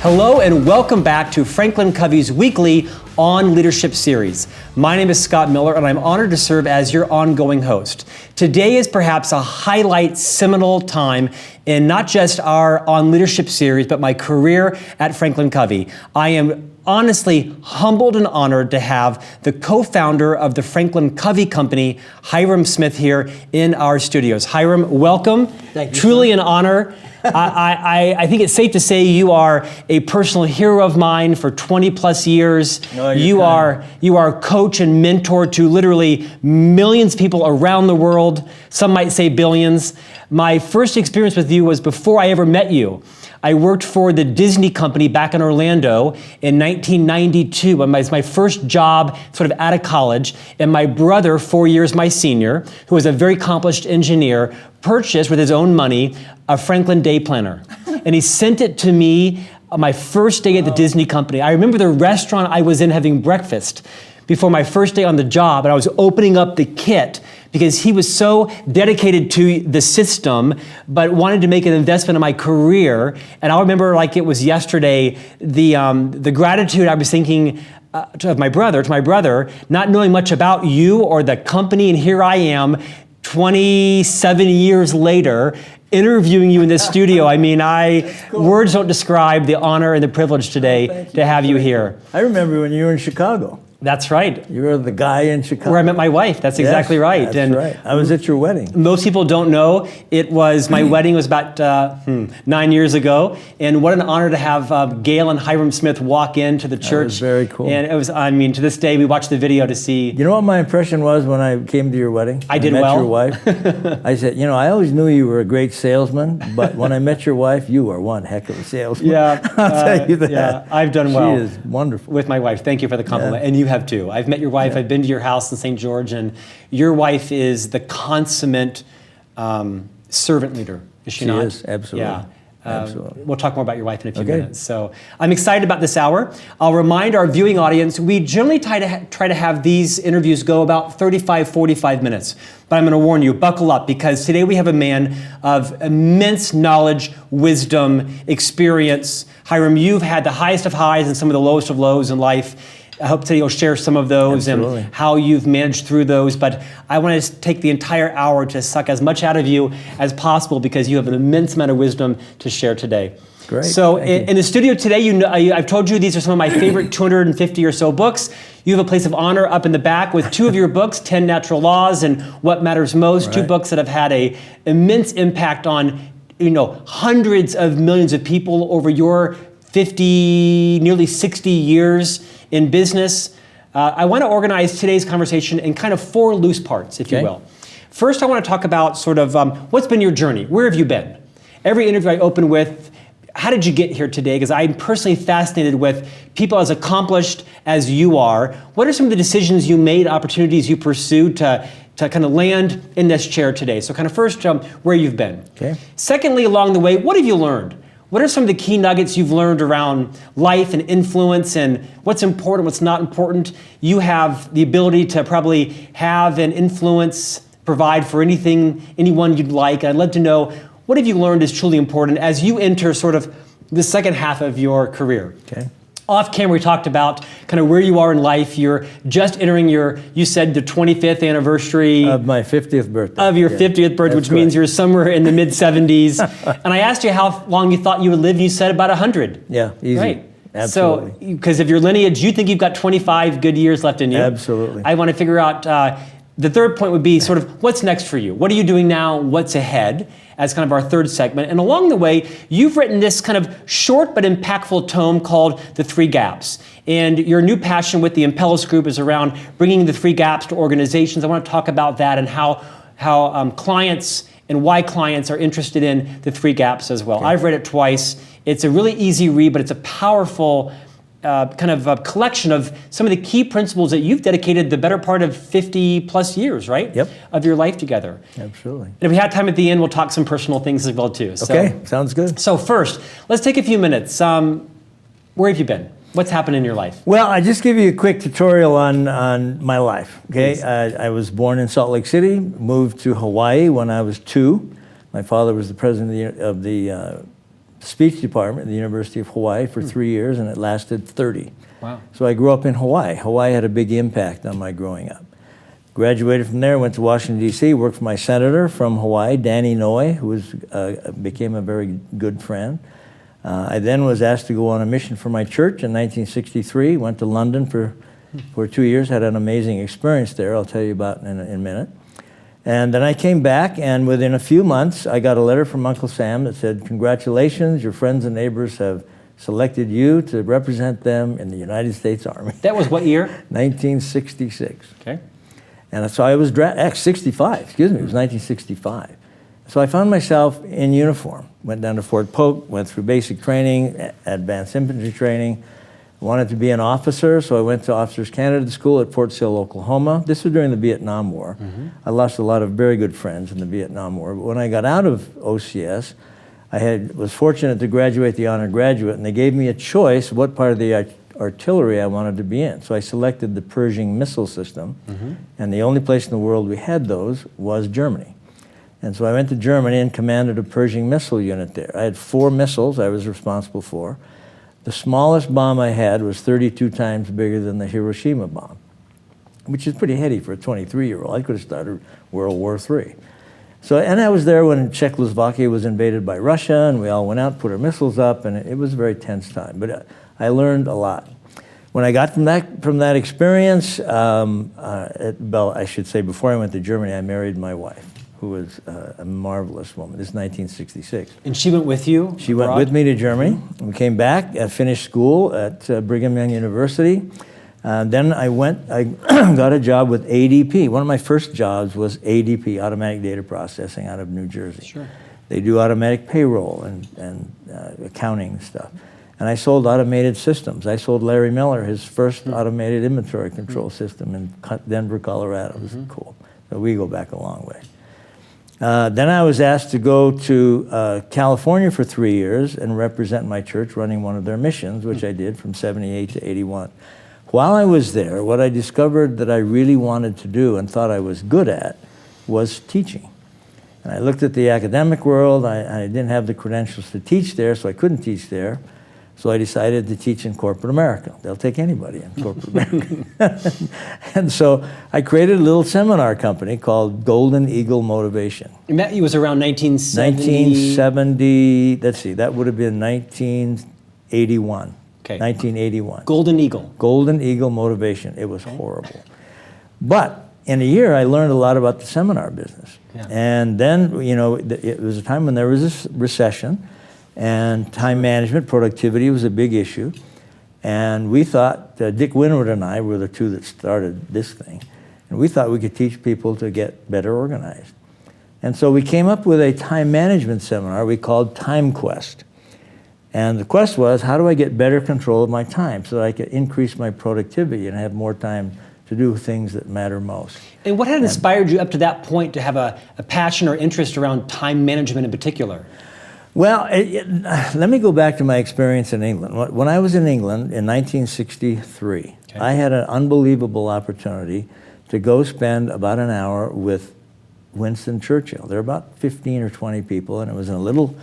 Hello and welcome back to FranklinCovey's weekly On Leadership series. My name is Scott Miller and I'm honored to serve as your ongoing host. Today is perhaps a highlight, seminal time in not just our On Leadership series, but my career at FranklinCovey. I am honestly humbled and honored to have the co-founder of the FranklinCovey company, Hyrum Smith, here in our studios. Hyrum, welcome. Thank you. Truly an honor. I think it's safe to say you are a personal hero of mine for 20 plus years. Oh, you are a coach and mentor to literally millions of people around the world. Some might say billions. My first experience with you was before I ever met you. I worked for the Disney company back in Orlando in 1992. It was my first job sort of out of college. And my brother, 4 years my senior, who was a very accomplished engineer, purchased with his own money a Franklin Day Planner. And he sent it to me on my first day at the Disney company. I remember the restaurant I was in having breakfast before my first day on the job, and I was opening up the kit because he was so dedicated to the system, but wanted to make an investment in my career. And I remember like it was yesterday, the gratitude I was thinking to my brother, not knowing much about you or the company, and here I am, 27 years later, interviewing you in this studio. I mean, cool. Words don't describe the honor and the privilege today to have you here. I remember when you were in Chicago. That's right. You were the guy in Chicago. Where I met my wife. That's exactly right. That's right. I was at your wedding. Most people don't know. It was, my wedding was about 9 years ago. And what an honor to have Gail and Hyrum Smith walk into the church. That was very cool. And it was, I mean, to this day, we watch the video to see. You know what my impression was when I came to your wedding? I did met well. Your wife. I said, I always knew you were a great salesman, but when I met your wife, you are one heck of a salesman. Yeah. I'll tell you that. Yeah, I've done well. She is wonderful. With my wife. Thank you for the compliment. Yeah. And you have too. I've met your wife. Yeah. I've been to your house in St. George, and your wife is the consummate servant leader, is she not? She is, absolutely. Yeah. Absolutely. We'll talk more about your wife in a few minutes. So I'm excited about this hour. I'll remind our viewing audience, we generally try to have these interviews go about 35, 45 minutes. But I'm going to warn you, buckle up, because today we have a man of immense knowledge, wisdom, experience. Hyrum, you've had the highest of highs and some of the lowest of lows in life. I hope today you'll share some of those. Absolutely. And how you've managed through those. But I want to take the entire hour to suck as much out of you as possible, because you have an immense amount of wisdom to share today. Great. So in the studio today, I've told you these are some of my favorite 250 or so books. You have a place of honor up in the back with two of your books, 10 Natural Laws and What Matters Most, right. Two books that have had an immense impact on hundreds of millions of people over your 50, nearly 60 years in business. I want to organize today's conversation in kind of four loose parts, if you will. First, I want to talk about sort of what's been your journey? Where have you been? Every interview I open with, how did you get here today? Because I'm personally fascinated with people as accomplished as you are. What are some of the decisions you made, opportunities you pursued to kind of land in this chair today? So kind of first, where you've been. Okay. Secondly, along the way, what have you learned? What are some of the key nuggets you've learned around life and influence and what's important, what's not important? You have the ability to probably have an influence, provide for anyone you'd like. I'd love to know, what have you learned is truly important as you enter sort of the second half of your career? Okay. Off camera, we talked about kind of where you are in life. You're just entering you said the 25th anniversary. Of my 50th birthday. Of your 50th birthday, which means you're somewhere in the mid-70s. And I asked you how long you thought you would live, and you said about 100. Yeah, easy. Right. Absolutely. So, because of your lineage, you think you've got 25 good years left in you. Absolutely. I want to figure out, the third point would be sort of what's next for you? What are you doing now? What's ahead? As kind of our third segment. And along the way, you've written this kind of short but impactful tome called The Three Gaps. And your new passion with the Impellis Group is around bringing the three gaps to organizations. I want to talk about that and how clients and why clients are interested in the three gaps as well. Okay. I've read it twice. It's a really easy read, but it's a powerful kind of a collection of some of the key principles that you've dedicated the better part of 50 plus years, right? Yep. Of your life together. Absolutely. And if we have time at the end, we'll talk some personal things as well too. Okay, sounds good. So first, let's take a few minutes. Where have you been? What's happened in your life? Well, I just give you a quick tutorial on my life. Okay, I was born in Salt Lake City, moved to Hawaii when I was 2. My father was the president of the speech department at the University of Hawaii for 3 years, and it lasted 30. Wow. So I grew up in Hawaii. Hawaii had a big impact on my growing up. Graduated from there, went to Washington, D.C., worked for my senator from Hawaii, Danny Noy, who became a very good friend. I then was asked to go on a mission for my church in 1963, went to London for 2 years, had an amazing experience there, I'll tell you about in a minute. And then I came back, and within a few months, I got a letter from Uncle Sam that said, "Congratulations, your friends and neighbors have selected you to represent them in the United States Army." That was what year? 1966. Okay. And so I was 65, excuse me, it was 1965. So I found myself in uniform, went down to Fort Polk, went through basic training, advanced infantry training, wanted to be an officer, so I went to Officers Candidate School at Fort Sill, Oklahoma. This was during the Vietnam War. I lost a lot of very good friends in the Vietnam War, but when I got out of OCS, was fortunate to graduate the honor graduate, and they gave me a choice what part of the artillery I wanted to be in. So I selected the Pershing missile system, and the only place in the world we had those was Germany. And so I went to Germany and commanded a Pershing missile unit there. I had 4 missiles I was responsible for. The smallest bomb I had was 32 times bigger than the Hiroshima bomb, which is pretty heady for a 23-year-old. I could have started World War III. So, and I was there when Czechoslovakia was invaded by Russia, and we all went out, put our missiles up, and it was a very tense time. But I learned a lot. When I got from that experience, I should say before I went to Germany, I married my wife, who was a marvelous woman. This is 1966. And she went with you? She went with me to Germany. We came back, finished school at Brigham Young University. Then I got a job with ADP. One of my first jobs was ADP, Automatic Data Processing, out of New Jersey. Sure. They do automatic payroll and accounting and stuff. And I sold automated systems. I sold Larry Miller his first automated inventory control system in Denver, Colorado. It was cool. So we go back a long way. Then I was asked to go to California for 3 years and represent my church running one of their missions, which I did from 78 to 81. While I was there, what I discovered that I really wanted to do and thought I was good at was teaching. And I looked at the academic world. I didn't have the credentials to teach there, so I couldn't teach there. So I decided to teach in corporate America. They'll take anybody in corporate America. And so I created a little seminar company called Golden Eagle Motivation. It was around 1970? 1970, let's see, that would have been 1981. Okay. 1981. Golden Eagle. Golden Eagle Motivation. It was horrible. But in a year, I learned a lot about the seminar business. Yeah. And then, it was a time when there was this recession, and time management, productivity was a big issue. And we thought, Dick Winwood and I were the two that started this thing, and we thought we could teach people to get better organized. And so we came up with a time management seminar we called Time Quest. And the quest was, how do I get better control of my time so that I can increase my productivity and have more time to do things that matter most? And what had inspired you up to that point to have a passion or interest around time management in particular? Well, let me go back to my experience in England. When I was in England in 1963, I had an unbelievable opportunity to go spend about an hour with Winston Churchill. There were about 15 or 20 people, and it was in a little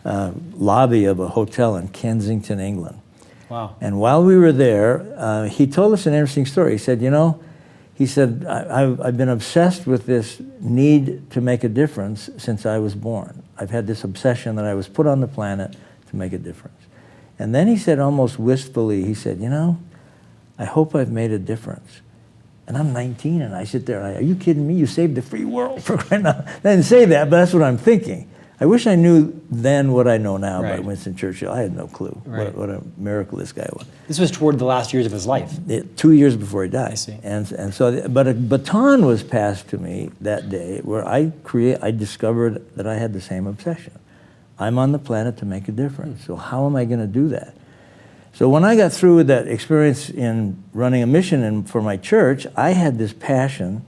lobby of a hotel in Kensington, England. Wow. And while we were there, he told us an interesting story. He said, I've been obsessed with this need to make a difference since I was born. I've had this obsession that I was put on the planet to make a difference. And then he said almost wistfully, he said, I hope I've made a difference. And I'm 19 and I sit there and are you kidding me? You saved the free world for crying out. I didn't say that, but that's what I'm thinking. I wish I knew then what I know now about Winston Churchill. I had no clue what a miracle this guy was. This was toward the last years of his life. 2 years before he died. I see. And so, but a baton was passed to me that day where I discovered that I had the same obsession. I'm on the planet to make a difference. So how am I going to do that? So when I got through with that experience in running a mission for my church, I had this passion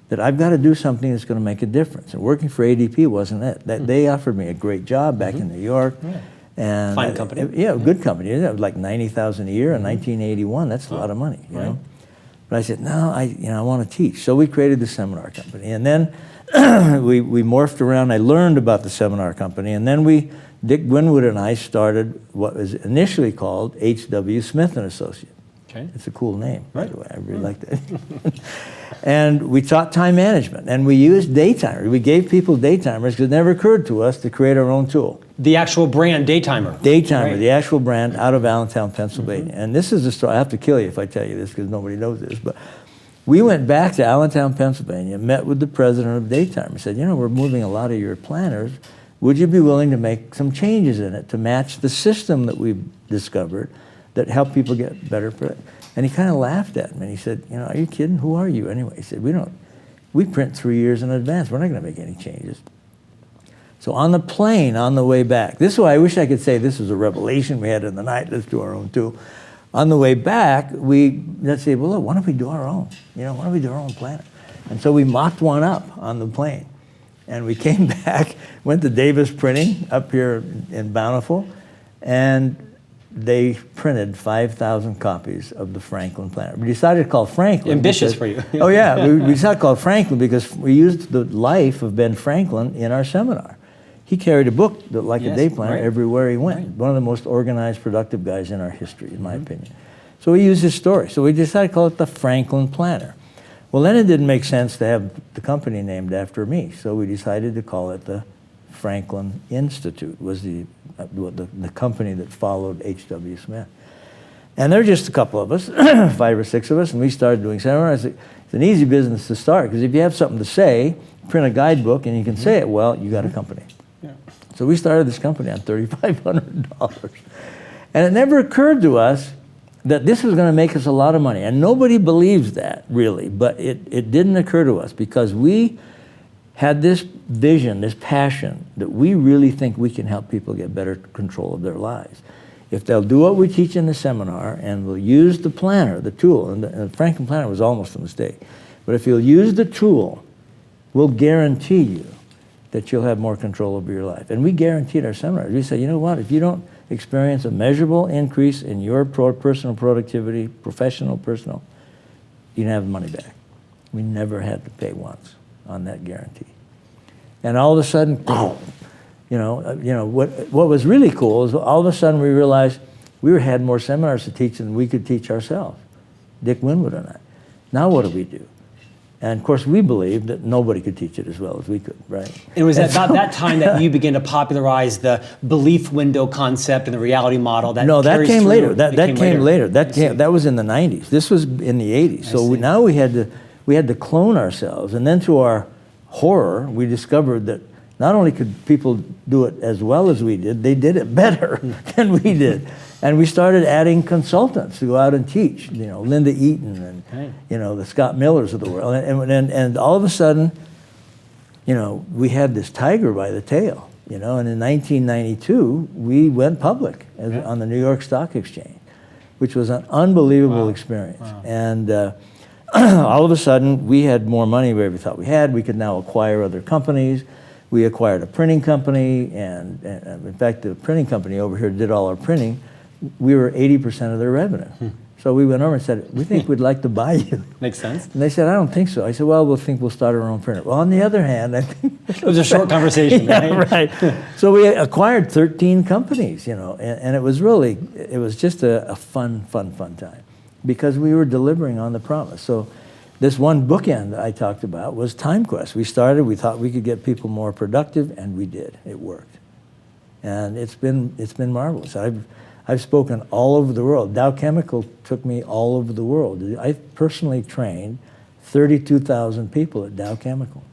that I've got to do something that's going to make a difference. And working for ADP wasn't it. They offered me a great job back in New York. Yeah. And fine company. Good company. It was like $90,000 a year in 1981. That's a lot of money, you know. But I said, no, I want to teach. So we created the seminar company. And then we morphed around. I learned about the seminar company. And then we Dick Winwood and I started what was initially called H.W. Smith and Associates. Okay. It's a cool name, by the way. I really like that. And we taught time management, and we used daytimers. We gave people daytimers because it never occurred to us to create our own tool. The actual brand, Daytimer. Daytimer, Right. the actual brand, out of Allentown, Pennsylvania. And this is a story. I have to kill you if I tell you this because nobody knows this. But we went back to Allentown, Pennsylvania, met with the president of Daytimer. He said, you know, we're moving a lot of your planners. Would you be willing to make some changes in it to match the system that we've discovered that help people get better? And he kind of laughed at me. And he said, you know, are you kidding? Who are you anyway? He said, we print 3 years in advance. We're not going to make any changes. So on the plane, on the way back, this is why I wish I could say this was a revelation we had in the night, let's do our own too. On the way back, let's say, well, look, why don't we do our own? You know, why don't we do our own planner? And so we mocked one up on the plane. And we came back, went to Davis Printing up here in Bountiful, and they printed 5,000 copies of the Franklin Planner. We decided to call Franklin. Ambitious for you. Oh yeah, we decided to call it Franklin because we used the life of Ben Franklin in our seminar. He carried a book like a day planner everywhere he went. Right. One of the most organized, productive guys in our history, in my opinion. So we used his story. So we decided to call it the Franklin Planner. Well, then it didn't make sense to have the company named after me. So we decided to call it the Franklin Institute, was the company that followed H.W. Smith. And there were just a couple of us, 5 or 6 of us, and we started doing seminars. It's an easy business to start, because if you have something to say, print a guidebook and you can say it well, you got a company. Yeah. So we started this company on $3,500. And it never occurred to us that this was going to make us a lot of money. And nobody believes that, really, but it didn't occur to us because we had this vision, this passion, that we really think we can help people get better control of their lives. If they'll do what we teach in the seminar and will use the planner, the tool, and the Franklin Planner was almost a mistake, but if you'll use the tool, we'll guarantee you that you'll have more control over your life. And we guaranteed our seminars. We said, you know what, if you don't experience a measurable increase in your personal productivity, professional, personal, you can have the money back. We never had to pay once on that guarantee. And all of a sudden, what was really cool is all of a sudden we realized we had more seminars to teach than we could teach ourselves, Dick Winwood and I. Now what do? And of course we believed that nobody could teach it as well as we could, right? It was about that time that you began to popularize the belief window concept and the reality model. No, that came later. That came later. That was in the 90s. This was in the 80s. So now we had to clone ourselves. And then to our horror, we discovered that not only could people do it as well as we did, they did it better than we did. And we started adding consultants to go out and teach, Linda Eaton and, the Scott Millers of the world. And all of a sudden, we had this tiger by the tail, and in 1992, we went public on the New York Stock Exchange, which was an unbelievable experience. Wow. And all of a sudden, we had more money than we thought we had. We could now acquire other companies. We acquired a printing company, and in fact, the printing company over here did all our printing. We were 80% of their revenue. So we went over and said, we think we'd like to buy you. Makes sense. And they said, I don't think so. I said, well, we'll start our own printer. Well, on the other hand, I think... It was a short conversation, right? So we acquired 13 companies, and it was just a fun time because we were delivering on the promise. So this one bookend I talked about was TimeQuest. We thought we could get people more productive, and we did. It worked. And it's been marvelous. I've spoken all over the world. Dow Chemical took me all over the world. I personally trained 32,000 people at Dow Chemical,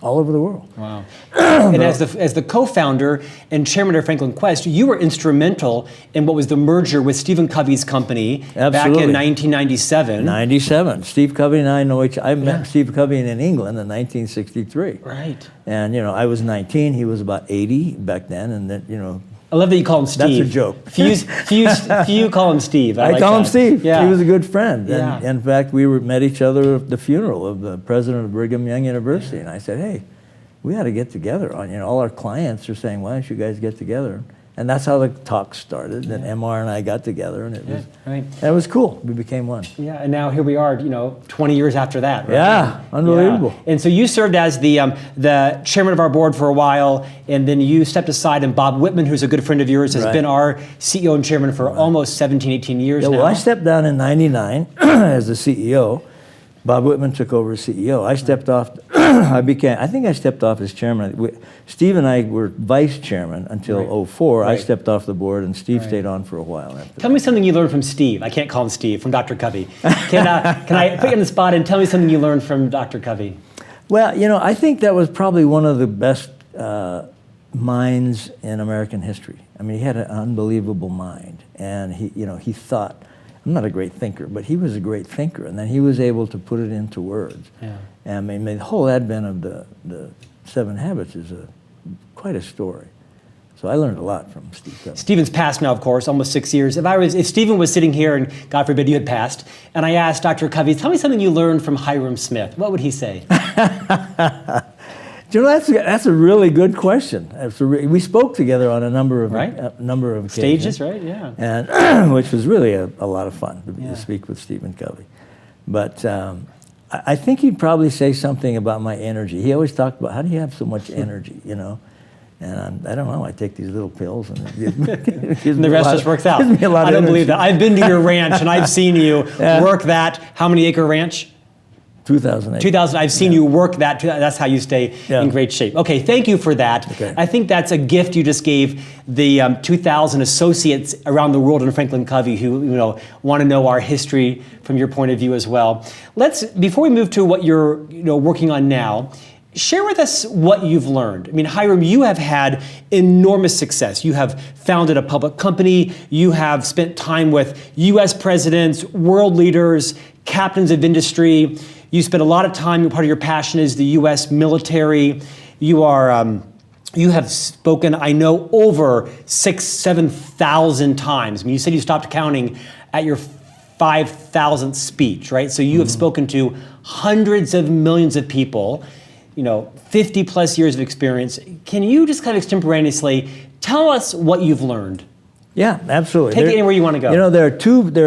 all over the world. Wow. And as the co-founder and chairman of Franklin Quest, you were instrumental in what was the merger with Stephen Covey's company back in 1997. 97. Steve Covey and I know each other. I met Steve Covey in England in 1963. Right. And, I was 19. He was about 80 back then. And then, I love that you call him Steve. That's a joke. Few call him Steve. I call him Steve. Yeah. He was a good friend. Yeah. And in fact, we met each other at the funeral of the president of Brigham Young University. Yeah. And I said, hey, we ought to get together. All our clients are saying, why don't you guys get together And that's how the talk started. And MR and I got together, and it was cool. We became one. Yeah, and now here we are, 20 years after that, right? Yeah, unbelievable. Yeah. And so you served as the chairman of our board for a while, and then you stepped aside, and Bob Whitman, who's a good friend of yours, has been our CEO and chairman for almost 17, 18 years now. Well, I stepped down in 99 as the CEO. Bob Whitman took over as CEO. I stepped off. I think I stepped off as chairman. Steve and I were vice chairman until 04. I stepped off the board, and Steve stayed on for a while. Tell me something you learned from Steve. I can't call him Steve, from Dr. Covey. Can I put you on the spot and tell me something you learned from Dr. Covey? Well, I think that was probably one of the best minds in American history. I mean, he had an unbelievable mind, and he thought. I'm not a great thinker, but he was a great thinker, and then he was able to put it into words. Yeah. And I mean, the whole advent of the 7 Habits is quite a story. So I learned a lot from Steve Covey. Stephen's passed now, of course, almost 6 years. If Stephen was sitting here, and God forbid you had passed, and I asked Dr. Covey, tell me something you learned from Hyrum Smith, what would he say? That's a really good question. We spoke together on a number of occasions. Stages, right? Yeah. And which was really a lot of fun to speak with Stephen Covey. But I think he'd probably say something about my energy. He always talked about, how do you have so much energy, And I don't know, I take these little pills and and the rest just works out. Gives me a lot I of don't energy. believe that. I've been to your ranch and I've seen you work that. How many acre ranch? 2008. 2000. I've seen you work that. That's how you stay in great shape. Okay, thank you for that. Okay. I think that's a gift you just gave the 2,000 associates around the world in FranklinCovey who want to know our history from your point of view as well. Before we move to what you're working on now, share with us what you've learned. I mean, Hyrum, you have had enormous success. You have founded a public company. You have spent time with U.S. presidents, world leaders, captains of industry. You spend a lot of time, part of your passion is the U.S. military. You have spoken, I know, over 7,000 times. I mean, you said you stopped counting at your 5,000th speech, right? So you have spoken to hundreds of millions of people, 50 plus years of experience. Can you just kind of extemporaneously tell us what you've learned? Yeah, absolutely. Take it anywhere you want to go. There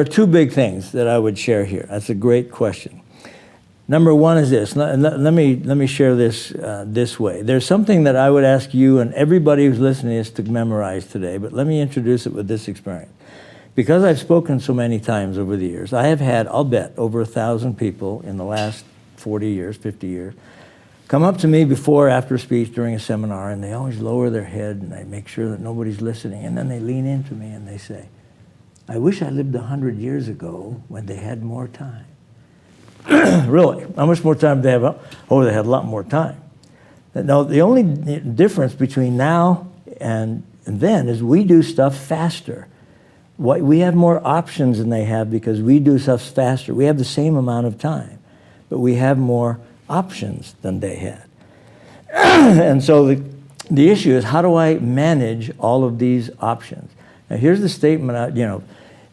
are two big things that I would share here. That's a great question. Number one is this. Let me share this this way. There's something that I would ask you and everybody who's listening is to memorize today, but let me introduce it with this experience. Because I've spoken so many times over the years, I have had, I'll bet, over 1,000 people in the last 40 years, 50 years, come up to me before or after a speech during a seminar, and they always lower their head, and I make sure that nobody's listening, and then they lean into me and they say, I wish I lived 100 years ago when they had more time. Really? How much more time do they have? Oh, they had a lot more time. Now, the only difference between now and then is we do stuff faster. We have more options than they have because we do stuff faster. We have the same amount of time, but we have more options than they had. And so the issue is, how do I manage all of these options? Now, here's the statement,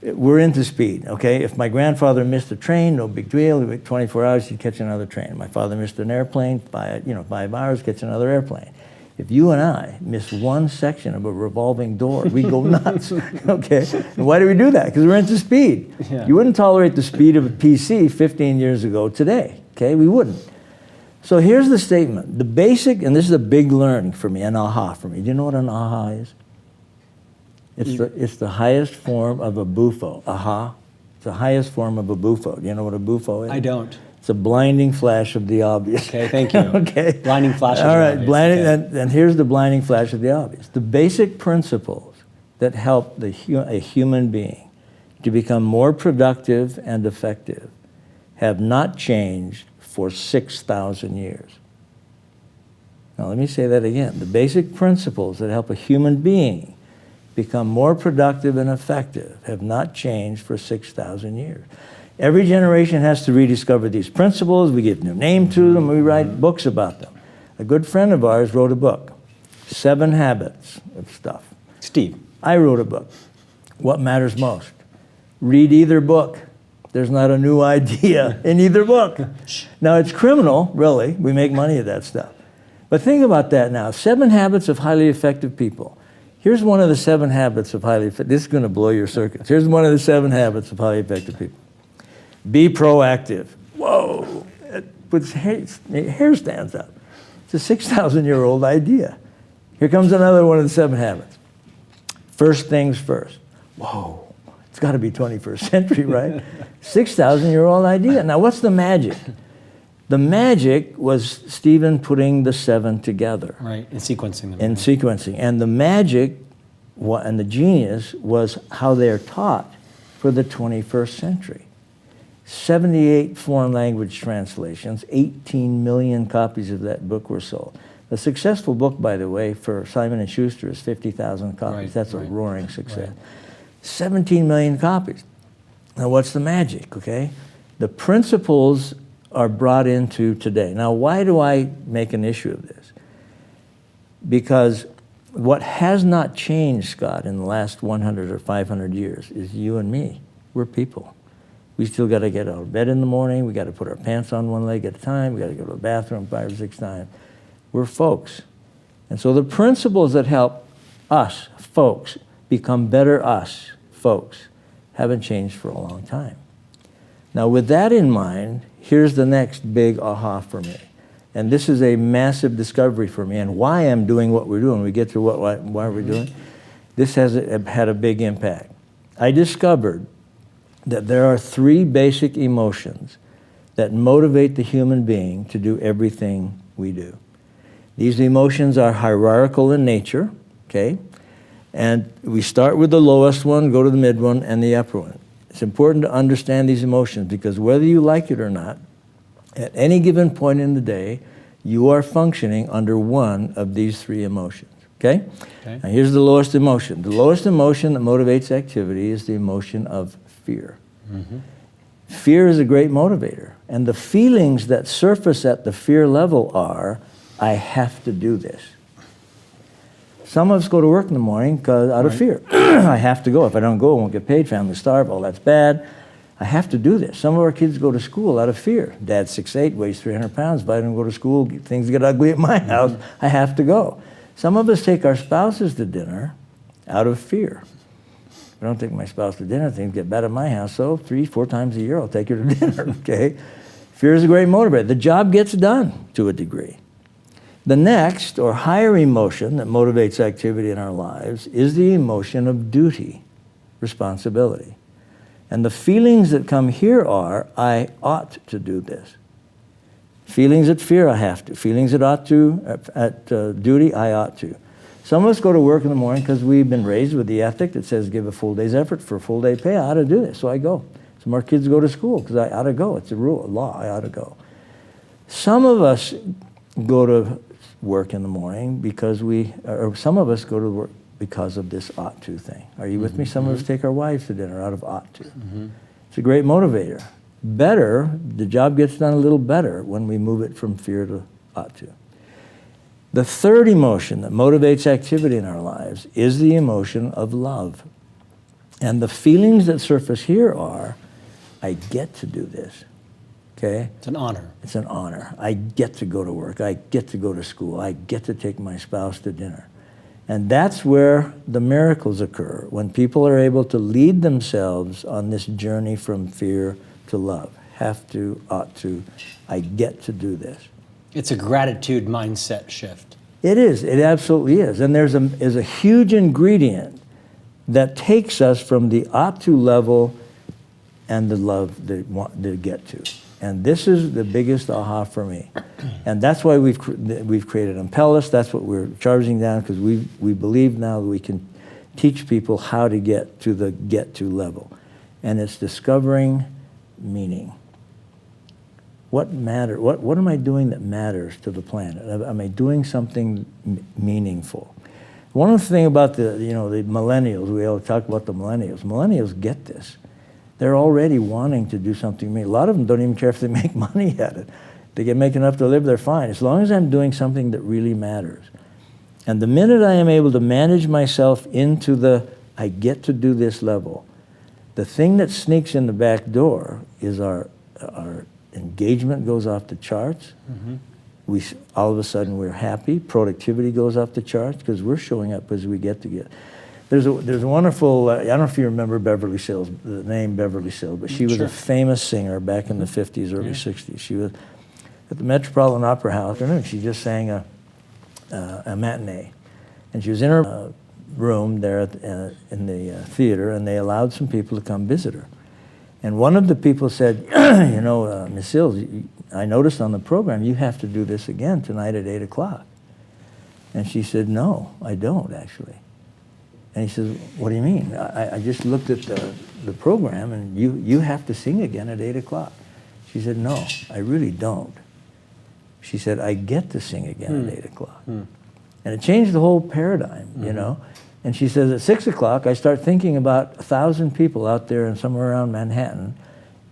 we're into speed, okay? If my grandfather missed a train, no big deal. 24 hours, he'd catch another train. My father missed an airplane, 5 hours, catch another airplane. If you and I miss one section of a revolving door, we go nuts, okay? And why do we do that? Because we're into speed. Yeah. You wouldn't tolerate the speed of a PC 15 years ago today, okay? We wouldn't. So here's the statement. The basic, and this is a big learning for me, an aha for me. Do you know what an aha is? It's the highest form of a bufo. Aha. It's the highest form of a bufo. Do you know what a bufo is? I don't. It's a blinding flash of the obvious. Okay, thank you. Okay. Blinding flash of the obvious. obvious. Blinding, okay. and here's the blinding flash of the obvious. The basic principles that help a human being to become more productive and effective have not changed for 6,000 years. Now let me say that again. The basic principles that help a human being become more productive and effective have not changed for 6,000 years. Every generation has to rediscover these principles. We give new name to them. We write books about them. A good friend of ours wrote a book, 7 Habits of stuff. Steve. I wrote a book, What Matters Most. Read either book. There's not a new idea in either book. Now, it's criminal, really. We make money at that stuff. But think about that now. 7 Habits of Highly Effective People. Here's one of the 7 habits of highly effective. This is going to blow your circuits. Here's one of the 7 habits of highly effective people. Be proactive. Whoa! It puts hair stands up. It's a 6,000-year-old idea. Here comes another one of the 7 habits. First things first. Whoa! It's got to be 21st century, right? 6,000-year-old idea. Now, what's the magic? The magic was Stephen putting the 7 together. Right, and sequencing them. And sequencing. And the magic and the genius was how they're taught for the 21st century. 78 foreign language translations, 18 million copies of that book were sold. The successful book, by the way, for Simon & Schuster is 50,000 copies. Right, That's a right, roaring success. right. 17 million copies. Now, what's the magic, okay? The principles are brought into today. Now, why do I make an issue of this? Because what has not changed, Scott, in the last 100 or 500 years is you and me. We're people. We still got to get out of bed in the morning. We got to put our pants on one leg at a time. We got to go to the bathroom 5 or 6 times. We're folks. And so the principles that help us, folks, become better us, folks, haven't changed for a long time. Now, with that in mind, here's the next big aha for me. And this is a massive discovery for me, and why I'm doing what we're doing. We get to why we're doing. This has had a big impact. I discovered that there are 3 basic emotions that motivate the human being to do everything we do. These emotions are hierarchical in nature, okay? And we start with the lowest one, go to the mid one, and the upper one. It's important to understand these emotions because whether you like it or not, at any given point in the day, you are functioning under one of these 3 emotions, okay? Now here's the lowest emotion. The lowest emotion that motivates activity is the emotion of fear. Mm-hmm. Fear is a great motivator. And the feelings that surface at the fear level are, I have to do this. Some of us go to work in the morning out of fear. I have to go. If I don't go, I won't get paid. Family starve. Oh, that's bad. I have to do this. Some of our kids go to school out of fear. Dad's 6'8", weighs 300 pounds. If I don't go to school, things get ugly at my house. I have to go. Some of us take our spouses to dinner out of fear. If I don't take my spouse to dinner, things get bad at my house. So 3-4 times a year, I'll take her to dinner, okay? Fear is a great motivator. The job gets done to a degree. The next, or higher emotion that motivates activity in our lives is the emotion of duty, responsibility. And the feelings that come here are, I ought to do this. Feelings at fear, I have to. Feelings that ought to, at duty, I ought to. Some of us go to work in the morning because we've been raised with the ethic that says give a full day's effort for a full day pay. I ought to do this, so I go. Some of our kids go to school because I ought to go. It's a rule, a law, I ought to go. Some of us go to work in the morning because or some of us go to work because of this ought to thing. Are you with me? Some of us take our wives to dinner out of ought to. It's a great motivator. Better, the job gets done a little better when we move it from fear to ought to. The third emotion that motivates activity in our lives is the emotion of love. And the feelings that surface here are, I get to do this. Okay? It's an honor. It's an honor. I get to go to work. I get to go to school. I get to take my spouse to dinner. And that's where the miracles occur, when people are able to lead themselves on this journey from fear to love. Have to, ought to, I get to do this. It's a gratitude mindset shift. It is. It absolutely is. And there's a huge ingredient that takes us from the ought to level and the love they want to get to. And this is the biggest aha for me. And that's why we've created Impellus. That's what we're charging down, because we believe now that we can teach people how to get to the get-to level. And it's discovering meaning. What matter? What am I doing that matters to the planet? Am I doing something meaningful? One of the things about the millennials, we all talk about the millennials. Millennials get this. They're already wanting to do something meaningful. A lot of them don't even care if they make money at it. They can make enough to live, they're fine. As long as I'm doing something that really matters. And the minute I am able to manage myself into the I get to do this level, the thing that sneaks in the back door is our engagement goes off the charts. all of a sudden we're happy. Productivity goes off the charts because we're showing up as we get to get. There's a wonderful, I don't know if you remember Beverly Sills, the name Beverly Sills, but she was a famous singer back in the 50s, early 60s. She was at the Metropolitan Opera House, and she just sang a matinee. And she was in her room there in the theater, and they allowed some people to come visit her. And one of the people said, you know, Miss Sills, I noticed on the program you have to do this again tonight at 8 o'clock. And she said, no, I don't actually. And he says, what do you mean? I just looked at the program, and you have to sing again at 8 o'clock. She said, no, I really don't. She said, I get to sing again at 8 o'clock. And it changed the whole paradigm, you know. And she says, at 6 o'clock, I start thinking about 1,000 people out there and somewhere around Manhattan,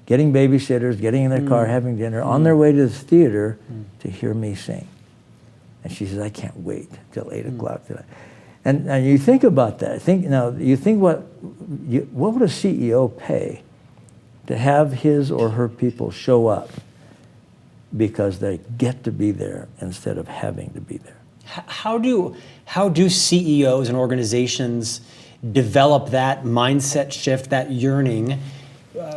getting babysitters, getting in their car, having dinner, on their way to the theater to hear me sing. And she says, I can't wait till 8 o'clock tonight. And you think about that. You think what would a CEO pay to have his or her people show up because they get to be there instead of having to be there? How do CEOs and organizations develop that mindset shift, that yearning?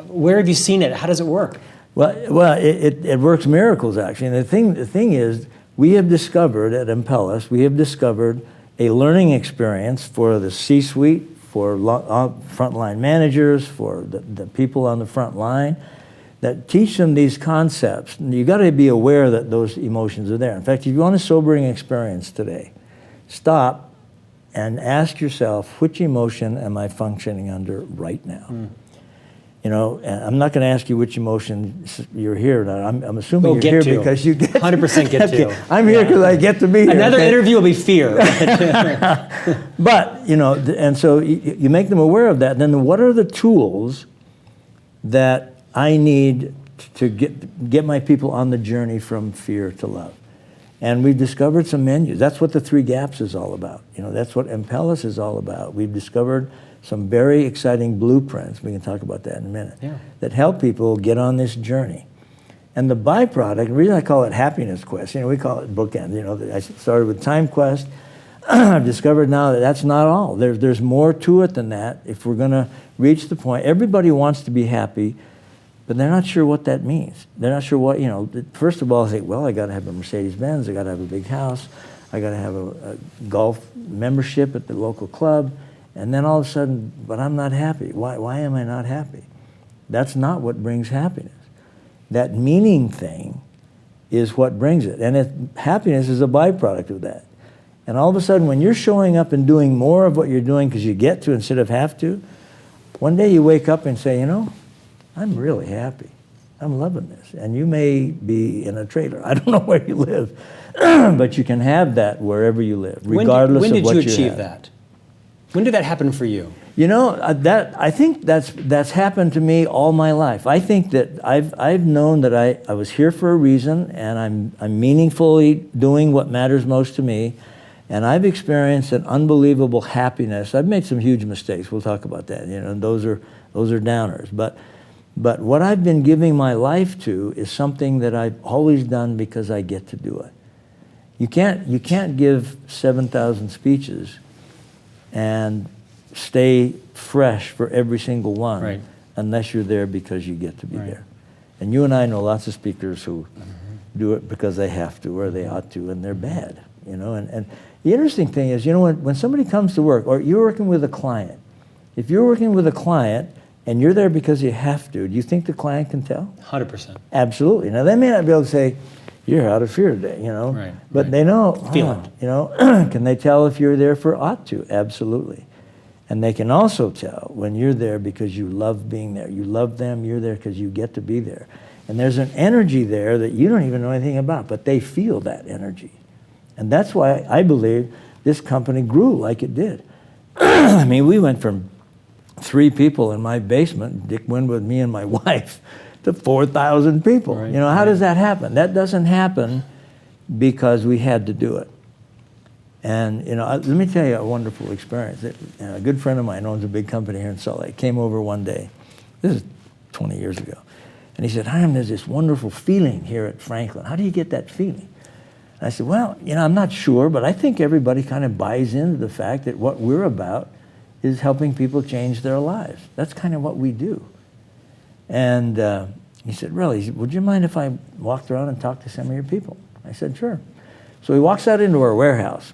Where have you seen it? How does it work? Well, it works miracles, actually. And the thing is, we have discovered at Impellus, we have discovered a learning experience for the C-suite, for frontline managers, for the people on the front line, that teach them these concepts. And you got to be aware that those emotions are there. In fact, if you want a sobering experience today, stop and ask yourself, which emotion am I functioning under right now? You know, and I'm not going to ask you which emotion you're here. I'm assuming you're here because you get 100% get to. I'm here because I get to be here. Another interview will be fear. But, you know, and so you make them aware of that. And then what are the tools that I need to get my people on the journey from fear to love? And we've discovered some menus. That's what the 3 gaps is all about. You know, that's what Impellus is all about. We've discovered some very exciting blueprints, we can talk about that in a minute, that help people get on this journey. And the byproduct, the reason I call it Happiness Quest, you know, we call it bookend. You know, I started with Time Quest. I've discovered now that that's not all. There's more to it than that. If we're going to reach the point, everybody wants to be happy, but they're not sure what that means. They're not sure what, you know, first of all, they say, well, I got to have a Mercedes-Benz, I got to have a big house, I got to have a golf membership at the local club. And then all of a sudden, but I'm not happy. Why am I not happy? That's not what brings happiness. That meaning thing is what brings it. And happiness is a byproduct of that. And all of a sudden, when you're showing up and doing more of what you're doing because you get to instead of have to, one day you wake up and say, you know, I'm really happy. I'm loving this. And you may be in a trailer. I don't know where you live, but you can have that wherever you live, regardless of what you have. When did you achieve that? When did that happen for you? You know, I think that's happened to me all my life. I think that I've known that I was here for a reason, and I'm meaningfully doing what matters most to me, and I've experienced an unbelievable happiness. I've made some huge mistakes. We'll talk about that. You know, and those are downers. But what I've been giving my life to is something that I've always done because I get to do it. You can't give 7,000 speeches and stay fresh for every single one unless you're there because you get to be there. And you and I know lots of speakers who do it because they have to or they ought to, and they're bad, you know. And the interesting thing is, you know, when somebody comes to work, or you're working with a client, if you're working with a client and you're there because you have to, do you think the client can tell? 100%. Absolutely. Now, they may not be able to say, you're out of fear today, you know. But they know, feel it. You know, can they tell if you're there for ought to? Absolutely. And they can also tell when you're there because you love being there. You love them, you're there because you get to be there. And there's an energy there that you don't even know anything about, but they feel that energy. And that's why I believe this company grew like it did. I mean, we went from 3 people in my basement, Dick Winwood, me and my wife, to 4,000 people. You know, how does that happen? That doesn't happen because we had to do it. And, you know, let me tell you a wonderful experience. A good friend of mine owns a big company here in Salt Lake, came over one day. This is 20 years ago. And he said, Hyrum, there's this wonderful feeling here at Franklin. How do you get that feeling? I said, well, I'm not sure, but I think everybody kind of buys into the fact that what we're about is helping people change their lives. That's kind of what we do. And he said, really? He said, would you mind if I walked around and talked to some of your people? I said, sure. So he walks out into our warehouse,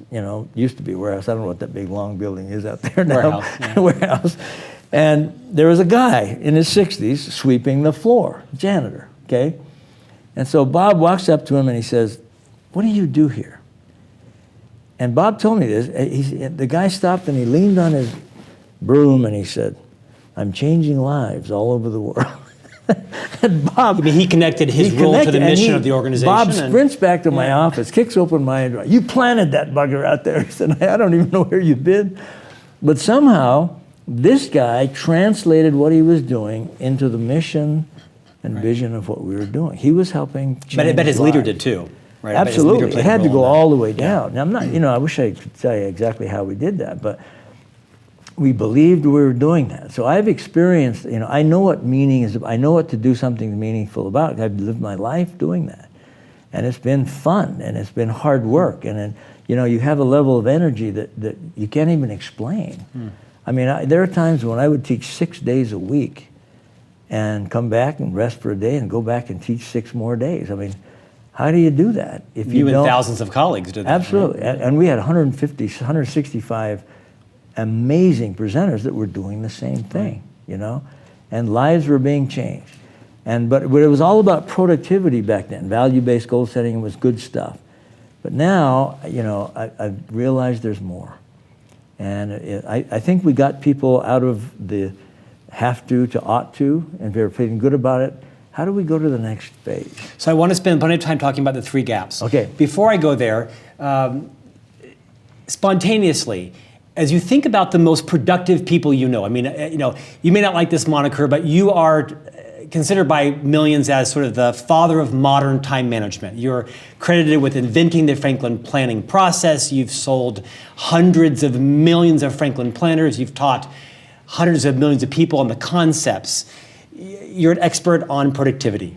used to be a warehouse. I don't know what that big long building is out there now. Warehouse. Yeah. Warehouse. And there was a guy in his 60s sweeping the floor, janitor, okay? And so Bob walks up to him and he says, what do you do here? And Bob told me this. The guy stopped and he leaned on his broom and he said, I'm changing lives all over the world. And Bob, I mean, he connected his role to the mission of the organization. Bob sprints back to my office, kicks open my door. You planted that bugger out there. He said, I don't even know where you've been. But somehow, this guy translated what he was doing into the mission and vision of what we were doing. He was helping change But I bet his leader lives. did too, right? Absolutely. It had to go all the way down. Now, I'm not, I wish I could tell you exactly how we did that, but we believed we were doing that. So I've experienced, I know what meaning is. I know what to do something meaningful about. I've lived my life doing that. And it's been fun, and it's been hard work. And then, you have a level of energy that you can't even explain. I mean, there are times when I would teach 6 days a week and come back and rest for a day and go back and teach 6 more days. I mean, how do you do that? If you don't, and thousands of colleagues did that. Absolutely. Right? And we had 165 amazing presenters that were doing the same thing, and lives were being changed. But it was all about productivity back then. Value-based goal setting was good stuff. But now, I've realized there's more. And I think we got people out of the have to ought to, and they're feeling good about it. How do we go to the next phase? So I want to spend plenty of time talking about the 3 gaps. Okay. Before I go there, spontaneously, as you think about the most productive people I mean, you may not like this moniker, but you are considered by millions as sort of the father of modern time management. You're credited with inventing the Franklin planning process. You've sold hundreds of millions of Franklin planners. You've taught hundreds of millions of people on the concepts. You're an expert on productivity.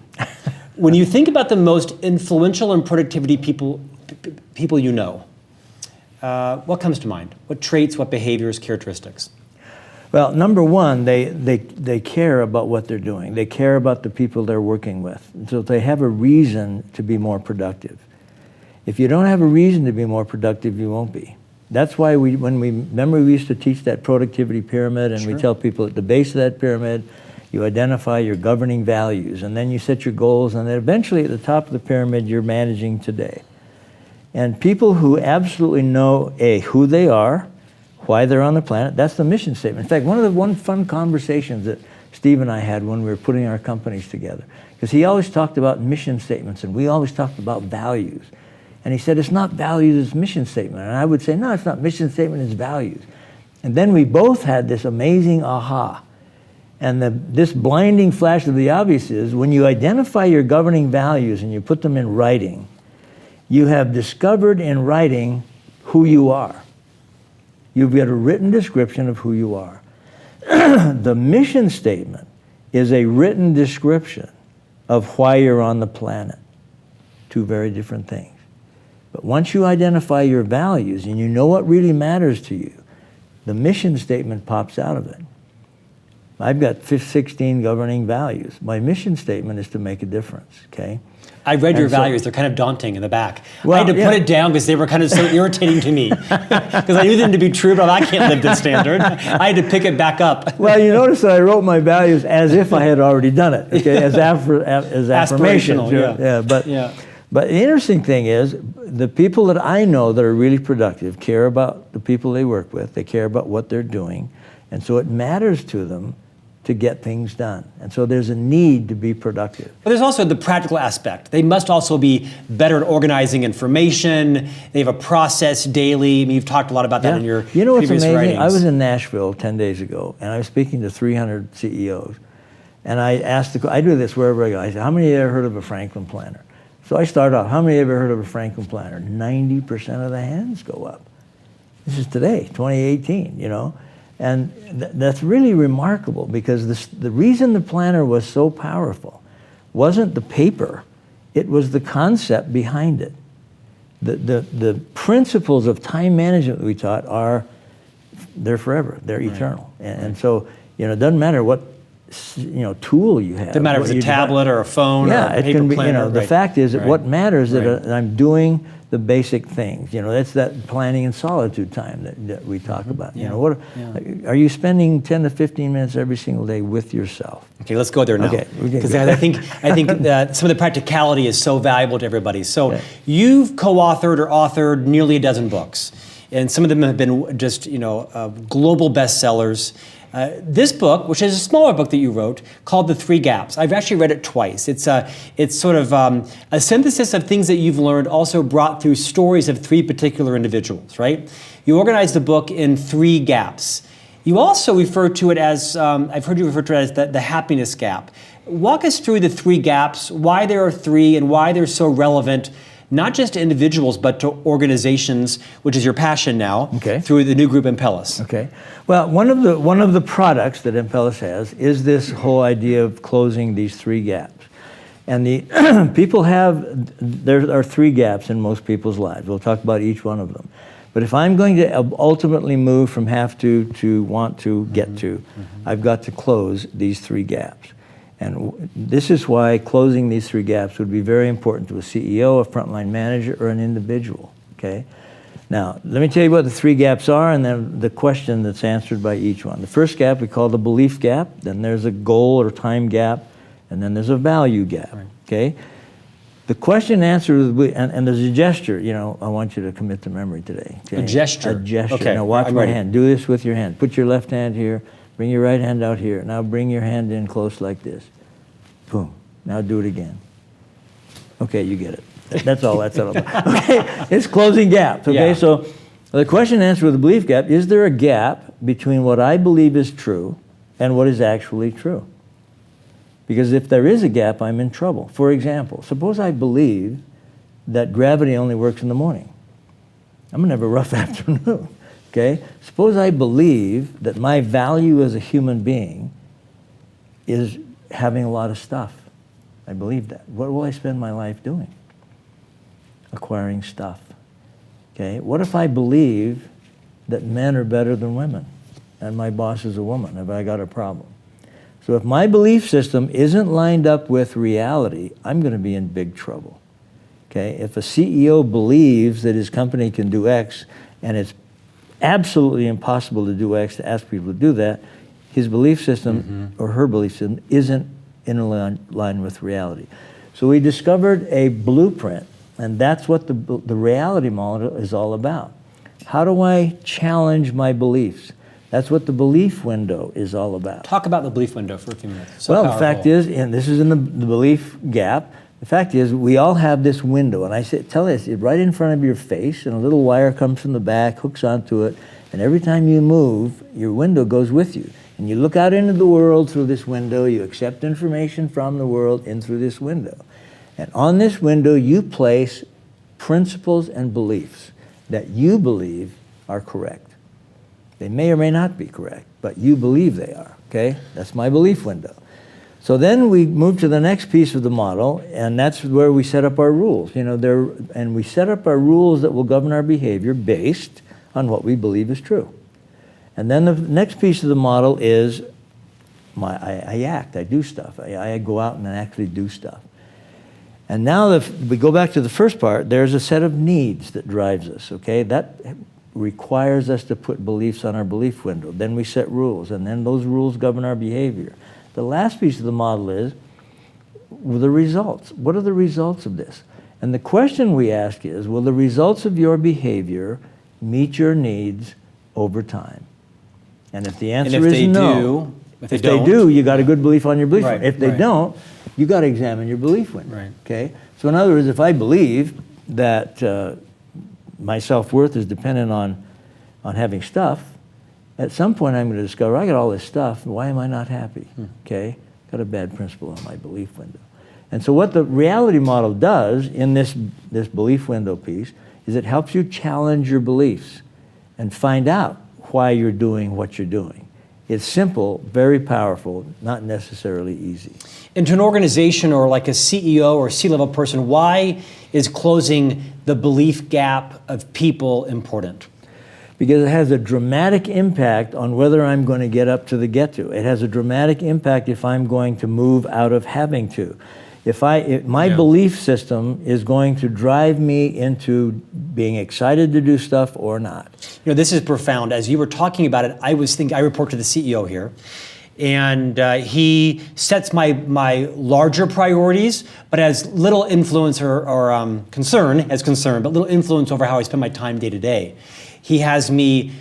When you think about the most influential and productivity people what comes to mind? What traits, what behaviors, characteristics? Well, number one, they care about what they're doing. They care about the people they're working with. So they have a reason to be more productive. If you don't have a reason to be more productive, you won't be. That's why we used to teach that productivity pyramid, and we tell people at the base of that pyramid, you identify your governing values, and then you set your goals, and then eventually at the top of the pyramid, you're managing today. And people who absolutely know, who they are, why they're on the planet, that's the mission statement. In fact, one fun conversations that Steve and I had when we were putting our companies together, because he always talked about mission statements, and we always talked about values. And he said, it's not values, it's mission statement. And I would say, no, it's not mission statement, it's values. And then we both had this amazing aha. And this blinding flash of the obvious is, when you identify your governing values and you put them in writing, you have discovered in writing who you are. You've got a written description of who you are. The mission statement is a written description of why you're on the planet. 2 very different things. But once you identify your values and you know what really matters to you, the mission statement pops out of it. I've got 16 governing values. My mission statement is to make a difference, okay? I read your values. They're kind of daunting in the back. Well, I had to put it down because they were kind of so irritating to me. Because I knew them to be true, but I can't live this standard. I had to pick it back up. Well, you notice that I wrote my values as if I had already done it, okay? As affirmations. Aspirational, But the interesting thing is, the people that I know that are really productive care about the people they work with. They care about what they're doing. And so it matters to them to get things done. And so there's a need to be productive. But there's also the practical aspect. They must also be better at organizing information. They have a process daily. I mean, you've talked a lot about that in your You know what's previous amazing? writings. I was in Nashville 10 days ago, and I was speaking to 300 CEOs. And I asked, I do this wherever I go. I said, how many of you ever heard of a Franklin planner? So I start off, how many of you ever heard of a Franklin planner? 90% of the hands go up. This is today, 2018, And that's really remarkable, because the reason the planner was so powerful wasn't the paper, it was the concept behind it. the principles of time management that we taught they're forever. They're eternal. And so, it doesn't matter what tool you have. Doesn't matter if it's a tablet or a phone or a paper can be, planner. the fact is that what matters is Right. that I'm doing the basic things. That's that planning and solitude time that we talk about. Yeah. Are you spending 10 to 15 minutes every single day with yourself? Okay, let's go there now. Okay, Because I think that some of the practicality is so valuable to everybody. So you've co-authored or authored nearly a dozen books, and some of them have been just global bestsellers. This book, which is a smaller book that you wrote, called The Three Gaps. I've actually read it twice. It's sort of a synthesis of things that you've learned, also brought through stories of three particular individuals, right? You organized the book in three gaps. You also refer to it as, I've heard you refer to it as the happiness gap. Walk us through the three gaps, why there are three, and why they're so relevant, not just to individuals, but to organizations, which is your passion now, through the new group Impellus. Okay. Well, one of the products that Impellus has is this whole idea of closing these three gaps. And the there are three gaps in most people's lives. We'll talk about each one of them. But if I'm going to ultimately move from have to want to get to, I've got to close these three gaps. And this is why closing these three gaps would be very important to a CEO, a frontline manager, or an individual, okay? Now, let me tell you what the three gaps are and then the question that's answered by each one. The first gap we call the belief gap, then there's a goal or time gap, and then there's a value gap, okay? The question and answer, and there's a gesture, I want you to commit to memory today. Okay? A gesture? A gesture. Okay. Now watch I'm my ready. hand. Do this with your hand. Put your left hand here. Bring your right hand out here. Now bring your hand in close like this. Boom. Now do it again. Okay, you get it. That's all that's all about. Okay, it's closing gaps. Okay, so the question and answer with the belief gap, is there a gap between what I believe is true and what is actually true? Because if there is a gap, I'm in trouble. For example, suppose I believe that gravity only works in the morning. I'm going to have a rough afternoon. Okay? Suppose I believe that my value as a human being is having a lot of stuff. I believe that. What will I spend my life doing? Acquiring stuff. Okay? What if I believe that men are better than women and my boss is a woman? Have I got a problem? So if my belief system isn't lined up with reality, I'm going to be in big trouble. Okay? If a CEO believes that his company can do X and it's absolutely impossible to do X, to ask people to do that, his belief system or her belief system isn't in line with reality. So we discovered a blueprint, and that's what the reality model is all about. How do I challenge my beliefs? That's what the belief window is all about. Talk about the belief window for a few minutes. So well, powerful. The fact is, and this is in the belief gap, the fact is we all have this window, and I tell you, it's right in front of your face, and a little wire comes from the back, hooks onto it, and every time you move, your window goes with you. And you look out into the world through this window, you accept information from the world in through this window. And on this window, you place principles and beliefs that you believe are correct. They may or may not be correct, but you believe they are, okay? That's my belief window. So then we move to the next piece of the model, and that's where we set up our rules. And we set up our rules that will govern our behavior based on what we believe is true. And then the next piece of the model is I act, I do stuff. I go out and I actually do stuff. And now we go back to the first part, there's a set of needs that drives us, okay? That requires us to put beliefs on our belief window. Then we set rules, and then those rules govern our behavior. The last piece of the model is the results. What are the results of this? And the question we ask is, will the results of your behavior meet your needs over time? And if the answer is no, if they do, you got a good belief on your belief window. If they don't, you got to examine your belief window. Right. Okay? So in other words, if I believe that my self-worth is dependent on having stuff, at some point I'm going to discover I got all this stuff, why am I not happy? Okay? Got a bad principle on my belief window. And so what the reality model does in this belief window piece is it helps you challenge your beliefs and find out why you're doing what you're doing. It's simple, very powerful, not necessarily easy. And to an organization or like a CEO or C-level person, why is closing the belief gap of people important? Because it has a dramatic impact on whether I'm going to get up to the get to. It has a dramatic impact if I'm going to move out of having to. If my belief system is going to drive me into being excited to do stuff or not. You know, this is profound. As you were talking about it, I was thinking, I report to the CEO here, and he sets my larger priorities, but has little influence or concern, but little influence over how I spend my time day to day. He has me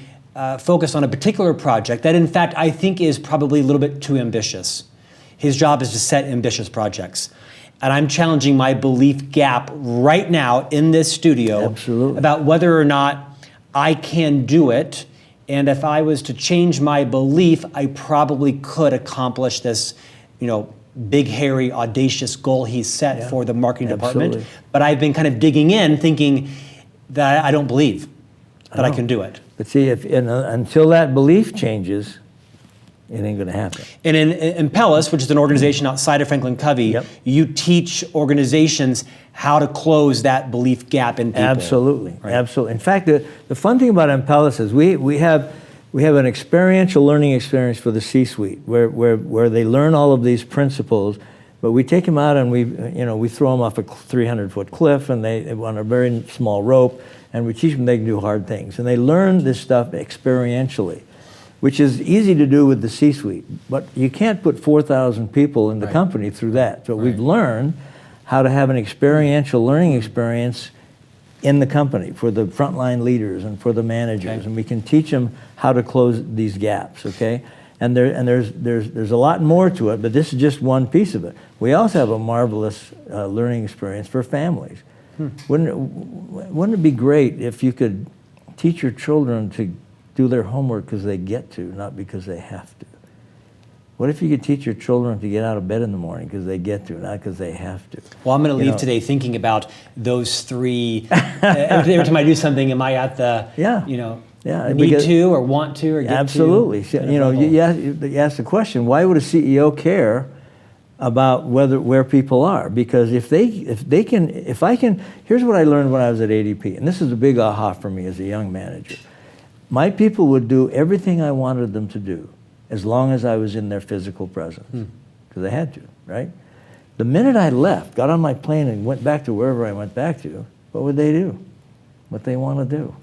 focus on a particular project that, in fact, I think is probably a little bit too ambitious. His job is to set ambitious projects. And I'm challenging my belief gap right now in this studio about whether or not I can do it. And if I was to change my belief, I probably could accomplish this, big, hairy, audacious goal he's set for the marketing department. But I've been kind of digging in, thinking that I don't believe that I can do it. But see, until that belief changes, it ain't going to happen. And in Impellus, which is an organization outside of FranklinCovey, you teach organizations how to close that belief gap in people. Absolutely, right? Absolutely. In fact, the fun thing about Impellus is we have an experiential learning experience for the C-suite where they learn all of these principles, but we take them out and we throw them off a 300-foot cliff, and they on a very small rope, and we teach them they can do hard things, and they learn this stuff experientially, which is easy to do with the C-suite, but you can't put 4,000 people in the company through that. So we've learned how to have an experiential learning experience in the company for the frontline leaders and for the managers, and we can teach them how to close these gaps. Okay, and there's a lot more to it, but this is just one piece of it. We also have a marvelous learning experience for families. Wouldn't it be great if you could teach your children to do their homework because they get to, not because they have to? What if you could teach your children to get out of bed in the morning because they get to, not because they have to? Well, I'm going to leave today thinking about those three. Every time I do something, am I at the, need to or want to or get absolutely. to? Absolutely. You ask the question, why would a CEO care about where people are? Because if I can, here's what I learned when I was at ADP, and this is a big aha for me as a young manager. My people would do everything I wanted them to do as long as I was in their physical presence, because I had to, right? The minute I left, got on my plane and went back to wherever I went back to, what would they do? What they want to do.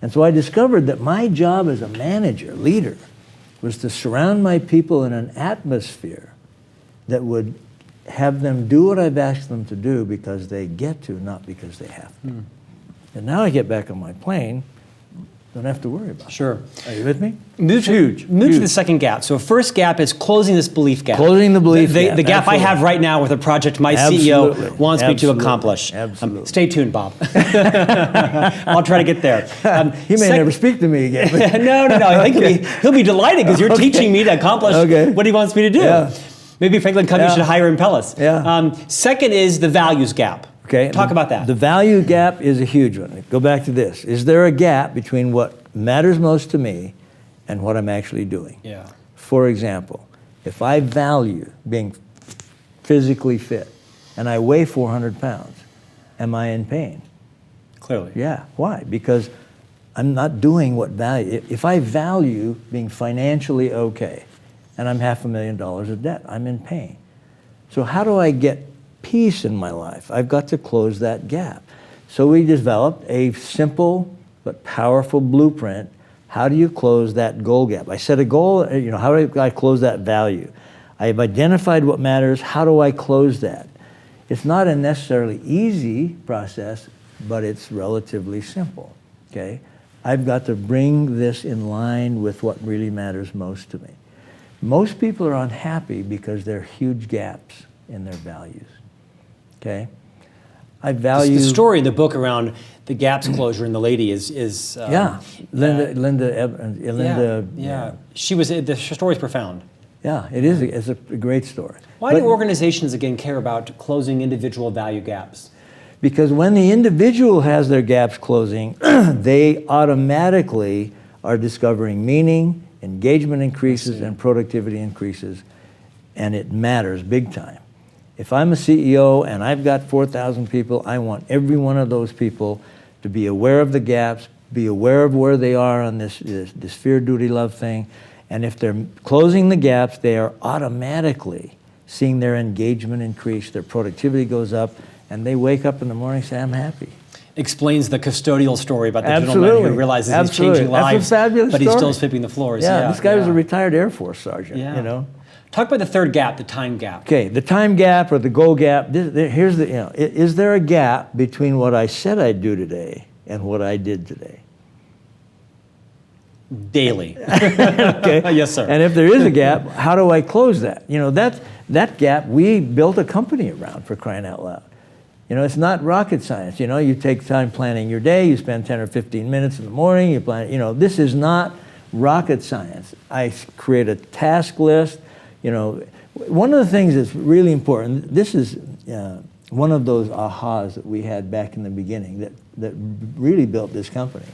And so I discovered that my job as a manager, leader, was to surround my people in an atmosphere that would have them do what I've asked them to do because they get to, not because they have to. And now I get back on my plane, don't have to worry about it. Sure. Are you with me? Move to the second gap. So first gap is closing this belief gap. Closing the belief gap. The gap I have right now with a project my CEO wants me to accomplish. Absolutely. Stay tuned, Bob. I'll try to get there. He may never speak to me again. No. I think he'll be delighted because you're teaching me to accomplish what he wants me to do. Yeah. Maybe FranklinCovey should hire Impellus. Yeah. Second is the values gap. Okay. Talk about that. The value gap is a huge one. Go back to this. Is there a gap between what matters most to me and what I'm actually doing? Yeah. For example, if I value being physically fit and I weigh 400 pounds, am I in pain? Clearly. Yeah. Why? Because I'm not doing what value. If I value being financially okay and I'm $500,000 of debt, I'm in pain. So how do I get peace in my life? I've got to close that gap. So we developed a simple but powerful blueprint. How do you close that goal gap? I set a goal, how do I close that value? I have identified what matters. How do I close that? It's not a necessarily easy process, but it's relatively simple, okay? I've got to bring this in line with what really matters most to me. Most people are unhappy because there are huge gaps in their values. Okay, I value the story in the book around the gaps closure in the lady is Linda. She was the story is profound. Yeah, it is. It's a great story. Why do organizations again care about closing individual value gaps? Because when the individual has their gaps closing, they automatically are discovering meaning, engagement increases, and productivity increases, and it matters big time. If I'm a CEO and I've got 4,000 people, I want every one of those people to be aware of the gaps, be aware of where they are on this fear, duty, love thing. And if they're closing the gaps, they are automatically seeing their engagement increase, their productivity goes up, and they wake up in the morning and say, I'm happy. Explains the custodial story about the Absolutely. gentleman who realizes he's changing lives, That's a fabulous but he's story. still sweeping the floors. Yeah, this guy was a retired Air Force sergeant, Yeah. you know. Talk about the third gap, the time gap. Okay, the time gap or the goal gap. Here's the, is there a gap between what I said I'd do today and what I did today? Daily. Okay. Yes, sir. And if there is a gap, how do I close that? You know, that gap, we built a company around, for crying out loud. You know, it's not rocket science. You know, you take time planning your day, you spend 10 or 15 minutes in the morning, you plan, you know, this is not rocket science. I create a task list. You know, one of the things that's really important, this is one of those ahas that we had back in the beginning that really built this company,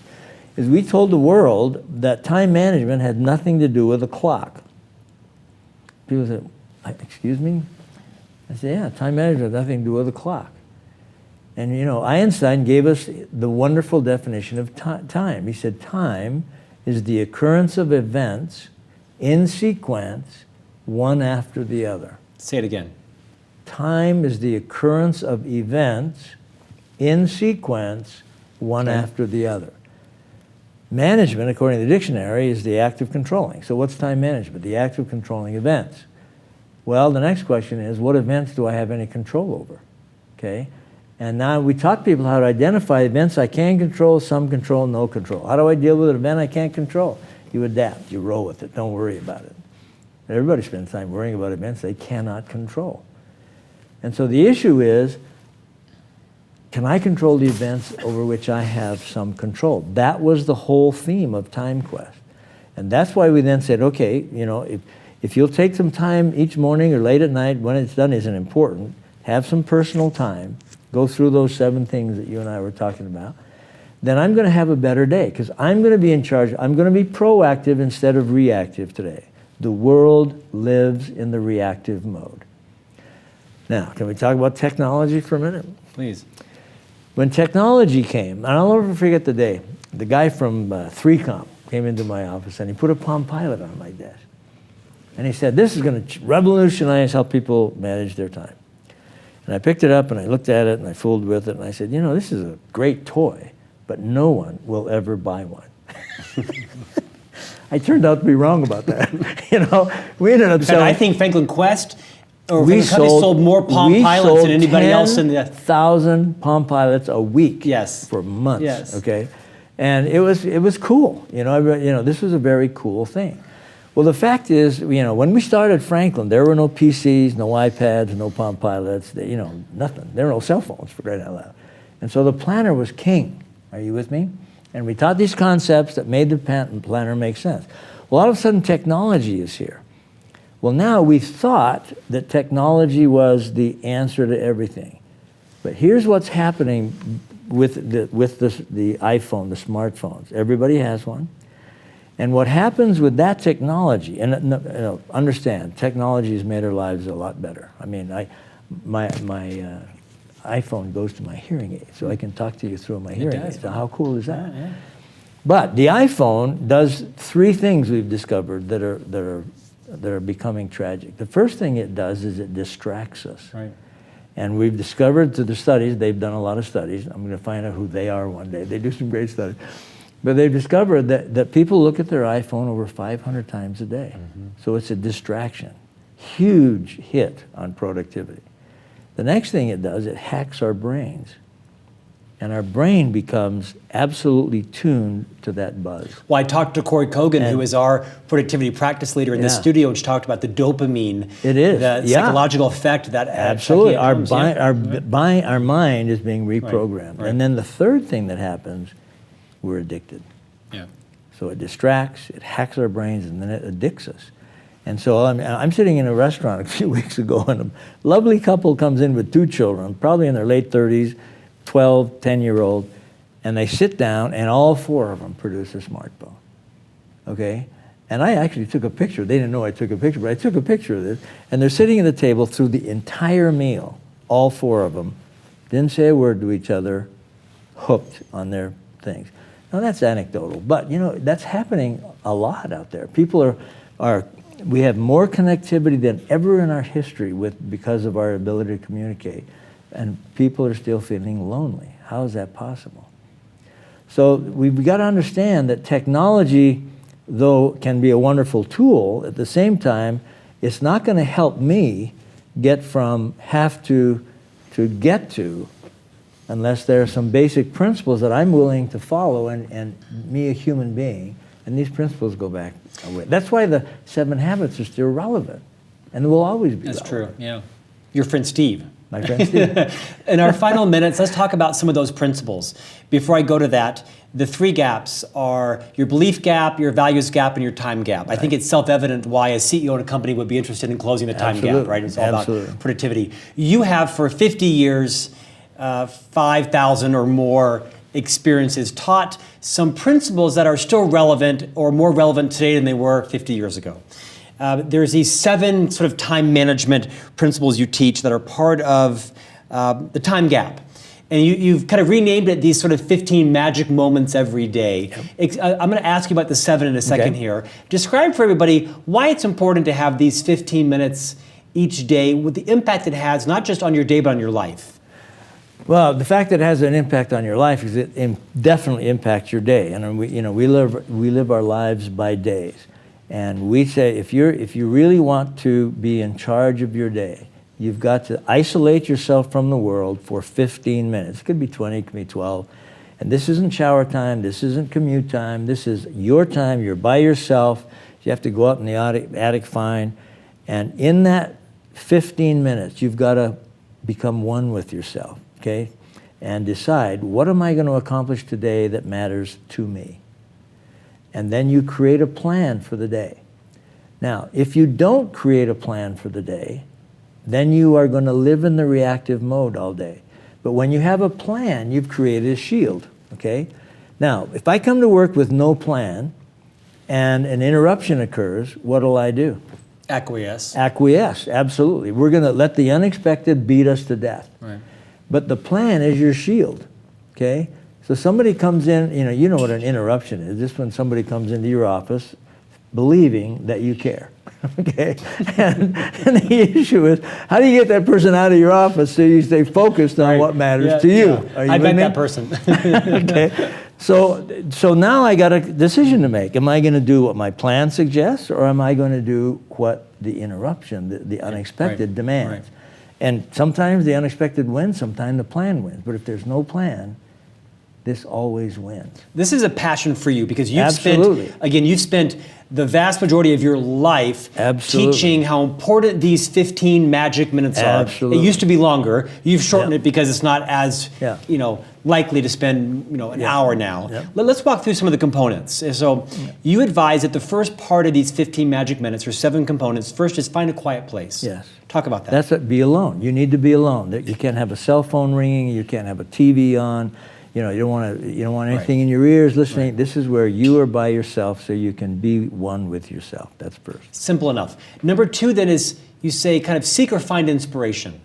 is we told the world that time management had nothing to do with a clock. People said, excuse me? I said, yeah, time management has nothing to do with a clock. And you know, Einstein gave us the wonderful definition of time. He said, time is the occurrence of events in sequence, one after the other. Say it again. Time is the occurrence of events in sequence, one after the other. Management, according to the dictionary, is the act of controlling. So what's time management? The act of controlling events. Well, the next question is, what events do I have any control over? Okay? And now we taught people how to identify events I can control, some control, no control. How do I deal with an event I can't control? You adapt, you roll with it, don't worry about it. Everybody spends time worrying about events they cannot control. And so the issue is, can I control the events over which I have some control? That was the whole theme of Time Quest. And that's why we then said, okay, you know, if you'll take some time each morning or late at night, when it's done isn't important, have some personal time, go through those 7 things that you and I were talking about, then I'm going to have a better day because I'm going to be in charge. I'm going to be proactive instead of reactive today. The world lives in the reactive mode. Now, can we talk about technology for a minute? Please. When technology came, and I'll never forget the day, the guy from 3Com came into my office and he put a Palm Pilot on my desk. And he said, this is going to revolutionize how people manage their time. And I picked it up and I looked at it and I fooled with it and I said, you know, this is a great toy, but no one will ever buy one. I turned out to be wrong about that. You know, we ended up selling. I think FranklinCovey sold more Palm Pilots than anybody else in the 1,000 Palm Pilots a week. Yes. For months. Yes. Okay, and it was cool. You know, this was a very cool thing. Well, the fact is, you know, when we started Franklin, there were no PCs, no iPads, no Palm Pilots. You know, nothing. There were no cell phones, for crying out loud. And so the planner was king. Are you with me? And we taught these concepts that made the planner make sense. Well, all of a sudden, technology is here. Well, now we thought that technology was the answer to everything. But here's what's happening with the iPhone, the smartphones. Everybody has one. And what happens with that technology, and you know, understand, technology has made our lives a lot better. I mean, my iPhone goes to my hearing aid, so I can talk to you through my hearing aid. So how cool is that? Yeah. But the iPhone does 3 things we've discovered that are becoming tragic. The first thing it does is it distracts us. Right. And we've discovered through the studies, they've done a lot of studies. I'm going to find out who they are one day. They do some great studies. But they've discovered that people look at their iPhone over 500 times a day. Mm-hmm. So it's a distraction. Huge hit on productivity. The next thing it does, it hacks our brains. And our brain becomes absolutely tuned to that buzz. Well, I talked to Corey Kogan, who is our productivity practice leader in this studio, and she talked about the dopamine. It is. The psychological effect that absolutely. Our mind is being reprogrammed. Right. And then the third thing that happens, we're addicted. Yeah. So it distracts, it hacks our brains, and then it addicts us. And so I'm sitting in a restaurant a few weeks ago, and a lovely couple comes in with 2 children, probably in their late 30s, 12, 10-year-old, and they sit down, and all 4 of them produce a smartphone. Okay? And I actually took a picture. They didn't know I took a picture, but I took a picture of this. And they're sitting at the table through the entire meal, all four of them. Didn't say a word to each other, hooked on their things. Now that's anecdotal, but that's happening a lot out there. People we have more connectivity than ever in our history because of our ability to communicate. And people are still feeling lonely. How is that possible? So we've got to understand that technology, though can be a wonderful tool, at the same time, it's not going to help me get from have to get to unless there are some basic principles that I'm willing to follow and me, a human being, and these principles go back away. That's why the 7 habits are still relevant and will always be relevant. True, yeah. Your friend Steve. My friend Steve. In our final minutes, let's talk about some of those principles. Before I go to that, the 3 gaps are your belief gap, your values gap, and your time gap. Right. I think it's self-evident why a CEO in a company would be interested in closing the time gap, right? It's all about productivity. You have, for 50 years, 5,000 or more experiences, taught some principles that are still relevant or more relevant today than they were 50 years ago. There's these 7 sort of time management principles you teach that are part of the time gap. And you've kind of renamed it these sort of 15 magic moments every day. Yep. I'm going to ask you about the 7 in a second here. Describe for everybody why it's important to have these 15 minutes each day with the impact it has, not just on your day, but on your life. Well, the fact that it has an impact on your life is it definitely impacts your day. And we live our lives by days. And we say if you really want to be in charge of your day, you've got to isolate yourself from the world for 15 minutes. It could be 20, it could be 12. And this isn't shower time, this isn't commute time, this is your time, you're by yourself. You have to go up in the attic, fine. And in that 15 minutes, you've got to become one with yourself, okay? And decide, what am I going to accomplish today that matters to me? And then you create a plan for the day. Now, if you don't create a plan for the day, then you are going to live in the reactive mode all day. But when you have a plan, you've created a shield, okay? Now, if I come to work with no plan and an interruption occurs, what'll I do? Acquiesce. Acquiesce, absolutely. We're going to let the unexpected beat us to death. Right. But the plan is your shield, okay? So somebody comes in, you know what an interruption is. Just when somebody comes into your office believing that you care, okay? And the issue is, how do you get that person out of your office so you stay focused on what matters to you? Yeah. I bet that person. Okay. So now I got a decision to make. Am I going to do what my plan suggests, or am I going to do what the interruption, the unexpected demands? Right. And sometimes the unexpected wins, sometimes the plan wins. But if there's no plan, this always wins. This is a passion for you because you've spent the vast majority of your life teaching how important these 15 magic minutes are. It used to be longer. You've shortened it because it's not as likely to spend an hour now. Let's walk through some of the components. So you advise that the first part of these 15 magic minutes, or 7 components, first is find a quiet place. Yes. Talk about that. That's it. Be alone. You need to be alone. You can't have a cell phone ringing. You can't have a TV on. You don't want anything in your ears listening. Right. This is where you are by yourself, so you can be one with yourself. That's first. Simple enough. Number 2 then is, you say, kind of seek or find inspiration.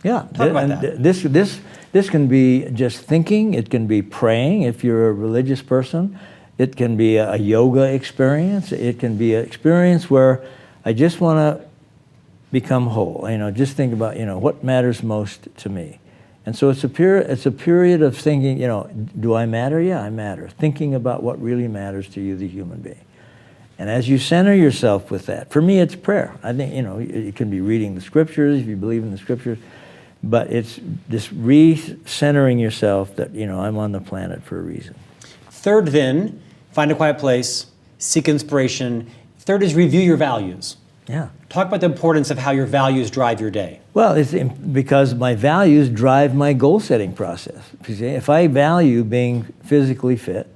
Yeah. Talk about that. This can be just thinking. It can be praying if you're a religious person. It can be a yoga experience. It can be an experience where I just want to become whole. Just think about what matters most to me. And so it's a period of thinking, do I matter? Yeah, I matter. Thinking about what really matters to you, the human being. And as you center yourself with that, for me it's prayer. I think, it can be reading the scriptures if you believe in the scriptures, but it's this re-centering yourself that, I'm on the planet for a reason. Third then, find a quiet place, seek inspiration. Third is review your values. Yeah. Talk about the importance of how your values drive your day. Well, it's because my values drive my goal-setting process. If I value being physically fit,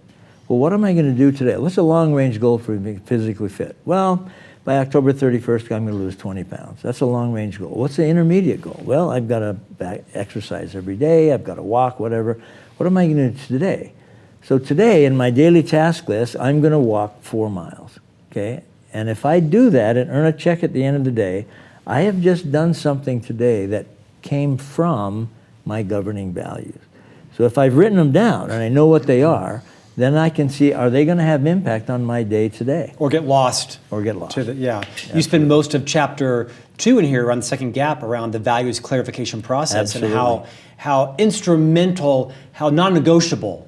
well, what am I going to do today? What's a long-range goal for being physically fit? Well, by October 31st, I'm going to lose 20 pounds. That's a long-range goal. What's the intermediate goal? Well, I've got to exercise every day. I've got to walk, whatever. What am I going to do today? So today, in my daily task list, I'm going to walk 4 miles, okay? And if I do that and earn a check at the end of the day, I have just done something today that came from my governing values. So if I've written them down and I know what they are, then I can see, are they going to have impact on my day today? Or get lost. Or get lost. You spend most of chapter 2 in here around the second gap around the values clarification process. Absolutely. And how instrumental, how non-negotiable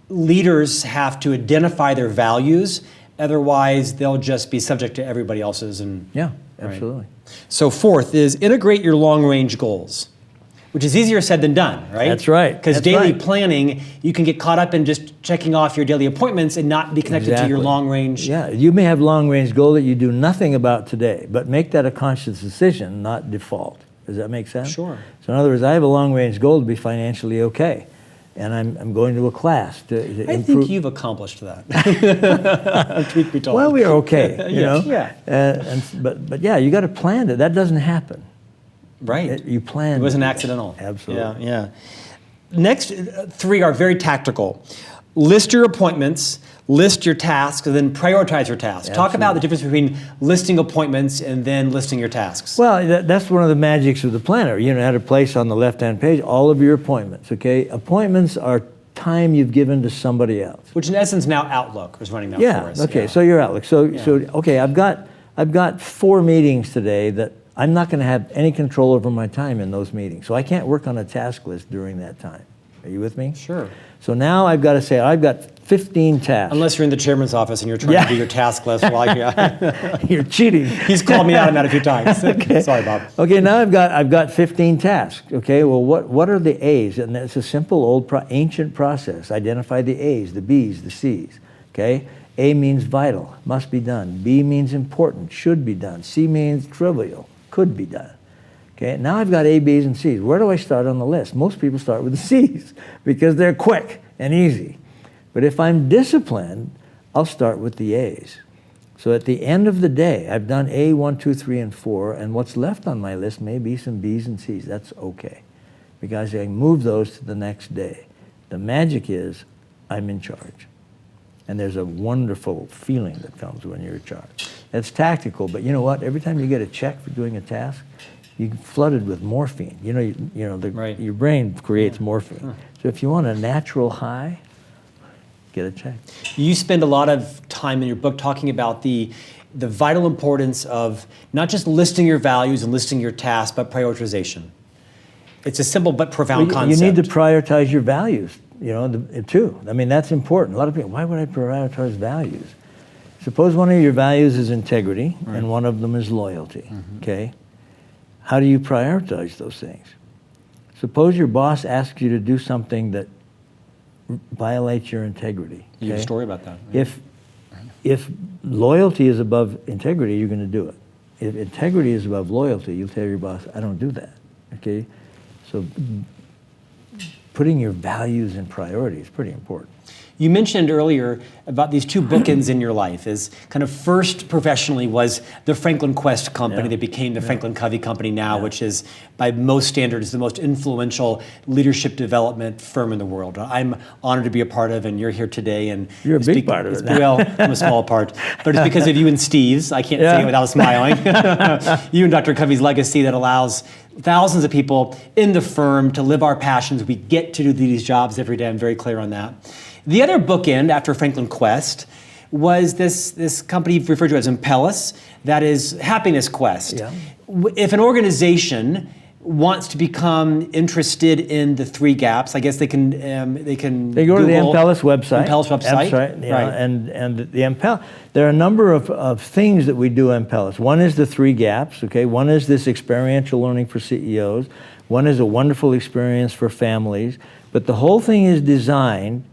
leaders have to identify their values. Otherwise, they'll just be subject to everybody else's. And yeah, absolutely. Right. So fourth is integrate your long-range goals, which is easier said than done, right? That's right. Because daily planning, you can get caught up in just checking off your daily appointments and not be connected to your long-range. Yeah, you may have long-range goal that you do nothing about today, but make that a conscious decision, not default. Does that make sense? Sure. So in other words, I have a long-range goal to be financially okay, and I'm going to a class to I improve. think you've accomplished that. Truth be told. Well, we are okay, you know. Yeah. But yeah, you got to plan it. That doesn't happen. Right. You planned. It wasn't accidental. Absolutely. Yeah. Next 3 are very tactical. List your appointments, list your tasks, and then prioritize your tasks. Talk about the difference between listing appointments and then listing your tasks. Well, that's one of the magics of the planner. You know, how to place on the left-hand page all of your appointments, okay? Appointments are time you've given to somebody else. Which in essence now Outlook is running that for us. Okay, so your Outlook. So okay, I've got 4 meetings today that I'm not going to have any control over my time in those meetings. So I can't work on a task list during that time. Are you with me? Sure. So now I've got to say, I've got 15 tasks. Unless you're in the chairman's office and you're trying to do your task list while You're cheating. He's called me out on that a few times. Okay. Sorry, Bob. Okay, now I've got 15 tasks. Okay, well, what are the A's? And it's a simple old ancient process. Identify the A's, the B's, the C's. Okay, A means vital, must be done. B means important, should be done. C means trivial, could be done. Okay, now I've got A, B's, and C's. Where do I start on the list? Most people start with the C's because they're quick and easy. But if I'm disciplined, I'll start with the A's. So at the end of the day, I've done A, 1, 2, 3, and 4, and what's left on my list may be some B's and C's. That's okay, because I can move those to the next day. The magic is I'm in charge. And there's a wonderful feeling that comes when you're in charge. That's tactical, but you know what? Every time you get a check for doing a task, you're flooded with morphine. Your brain creates morphine. So if you want a natural high, get a check. You spend a lot of time in your book talking about the vital importance of not just listing your values and listing your tasks, but prioritization. It's a simple but profound concept. You need to prioritize your values, too. I mean, that's important. A lot of people, why would I prioritize values? Suppose one of your values is integrity, and one of them is loyalty, okay? How do you prioritize those things? Suppose your boss asks you to do something that violates your integrity. You have a story about that. Right? If loyalty is above integrity, you're going to do it. If integrity is above loyalty, you'll tell your boss, I don't do that. Okay? So putting your values in priority is pretty important. You mentioned earlier about these 2 bookends in your life. Is kind of first professionally was the Franklin Quest company that became the FranklinCovey company now, which is by most standards the most influential leadership development firm in the world. I'm honored to be a part of, and you're here today. And you're a big part of it. Well, I'm a small part, but it's because of you and Steve's. I can't say it without smiling. You and Dr. Covey's legacy that allows thousands of people in the firm to live our passions. We get to do these jobs every day. I'm very clear on that. The other bookend after Franklin Quest was this company referred to as Impellus, that is Happiness Quest. Yeah. If an organization wants to become interested in the 3 gaps, I guess they can They go Google to the Impellus website. Impellus website. That's right. And the Impellus, there are a number of things that we do at Impellus. One is the 3 gaps, okay? One is this experiential learning for CEOs. One is a wonderful experience for families. But the whole thing is designed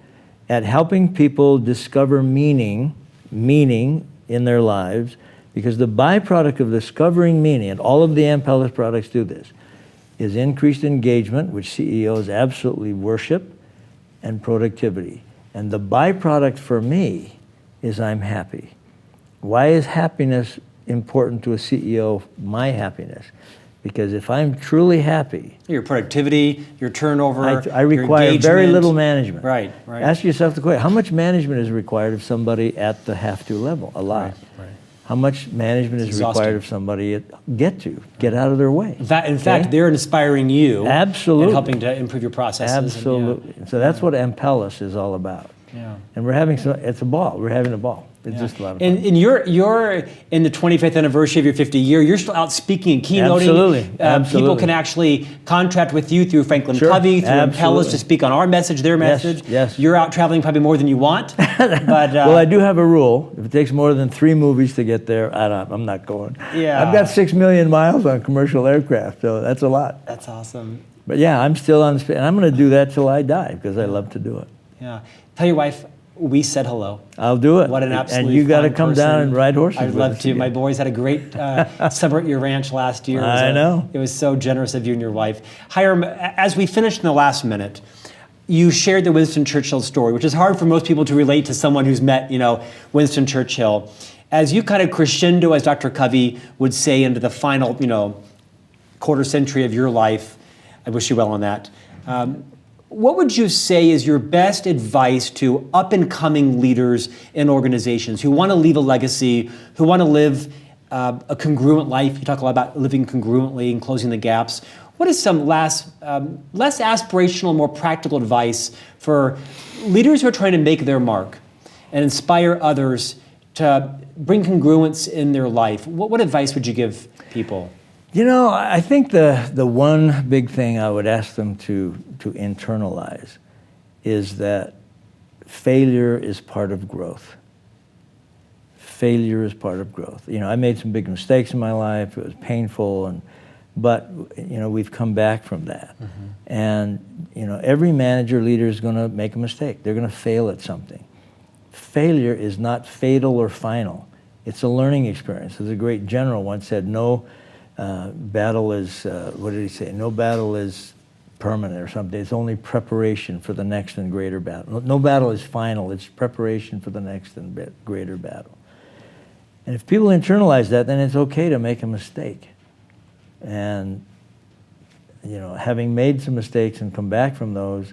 at helping people discover meaning in their lives, because the byproduct of discovering meaning, and all of the Impellus products do this, is increased engagement, which CEOs absolutely worship, and productivity. And the byproduct for me is I'm happy. Why is happiness important to a CEO? My happiness. Because if I'm truly happy, your productivity, your turnover, I require very little management. Right. Ask yourself the question, how much management is required of somebody at the have-to level? A lot. Right. how much management is required of somebody. Get out of their way. In fact, they're inspiring you. Absolutely. And helping to improve your processes. Absolutely. And, so that's what Impellus is all about. Yeah. And it's a ball. We're having a ball. It's just a lot of fun. And you're in the 25th anniversary of your 50 year. You're still out speaking and keynoting. Absolutely. People can actually contract with you through FranklinCovey, through Impellus to speak on our message, their message. Yes. You're out traveling probably more than you want. But well, I do have a rule. If it takes more than 3 movies to get there, I'm not going. Yeah. I've got 6 million miles on commercial aircraft, so that's a lot. That's awesome. But yeah, I'm still on space, and I'm going to do that till I die because I love to do it. Yeah. Tell your wife we said hello. I'll do it. What an absolute And you got to fun come person. down and ride horses. I'd love to. My boys had a great summer at your ranch last year. I know. It was so generous of you and your wife. Hyrum, as we finished in the last minute, you shared the Winston Churchill story, which is hard for most people to relate to someone who's met, Winston Churchill. As you kind of crescendo, as Dr. Covey would say, into the final, quarter century of your life, I wish you well on that. What would you say is your best advice to up-and-coming leaders in organizations who want to leave a legacy, who want to live a congruent life? You talk a lot about living congruently and closing the gaps. What is some less aspirational, more practical advice for leaders who are trying to make their mark and inspire others to bring congruence in their life? What advice would you give people? I think the one big thing I would ask them to internalize is that failure is part of growth. Failure is part of growth. I made some big mistakes in my life. It was painful, but we've come back from that. Mm-hmm. And every manager, leader is going to make a mistake. They're going to fail at something. Failure is not fatal or final. It's a learning experience. As a great general once said, no battle is, what did he say? No battle is permanent or something. It's only preparation for the next and greater battle. No battle is final. It's preparation for the next and greater battle. And if people internalize that, then it's okay to make a mistake. And, having made some mistakes and come back from those,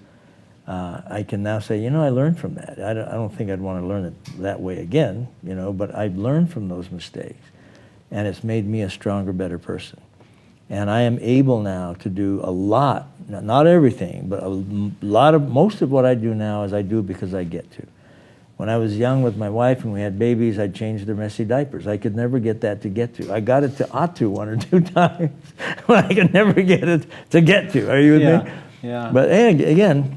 I can now say, I learned from that. I don't think I'd want to learn it that way again, but I've learned from those mistakes. And it's made me a stronger, better person. And I am able now to do a lot, not everything, but most of what I do now is I do because I get to. When I was young with my wife and we had babies, I'd change their messy diapers. I could never get that to get to. I got it to ought to 1 or 2 times, but I could never get it to get to. Are you with me? Yeah. But again,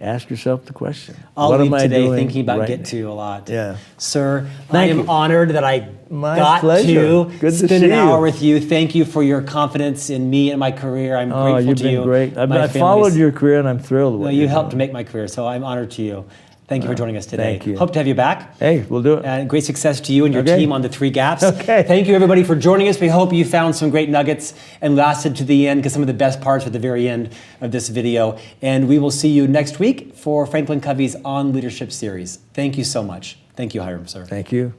ask yourself the question. I'll what leave am I today doing thanking about right get now? to a lot. Yeah. Sir, Thank I am you. honored that I got pleasure. to Good to spend an see hour you. with you. Thank you for your confidence in me and my career. I'm grateful you've to been you. great. My I family's- followed your career and I'm thrilled with Well, it. you helped to make my career, so I'm honored to you. Thank you for joining us today. Thank you. Hope to have you back. Hey, we'll do it. And great success to you and your Okay. team on the 3 gaps. Okay. Thank you, everybody, for joining us. We hope you found some great nuggets and lasted to the end, because some of the best parts are at the very end of this video. And we will see you next week for Franklin Covey's On Leadership series. Thank you so much. Thank you, Hyrum, sir. Thank you.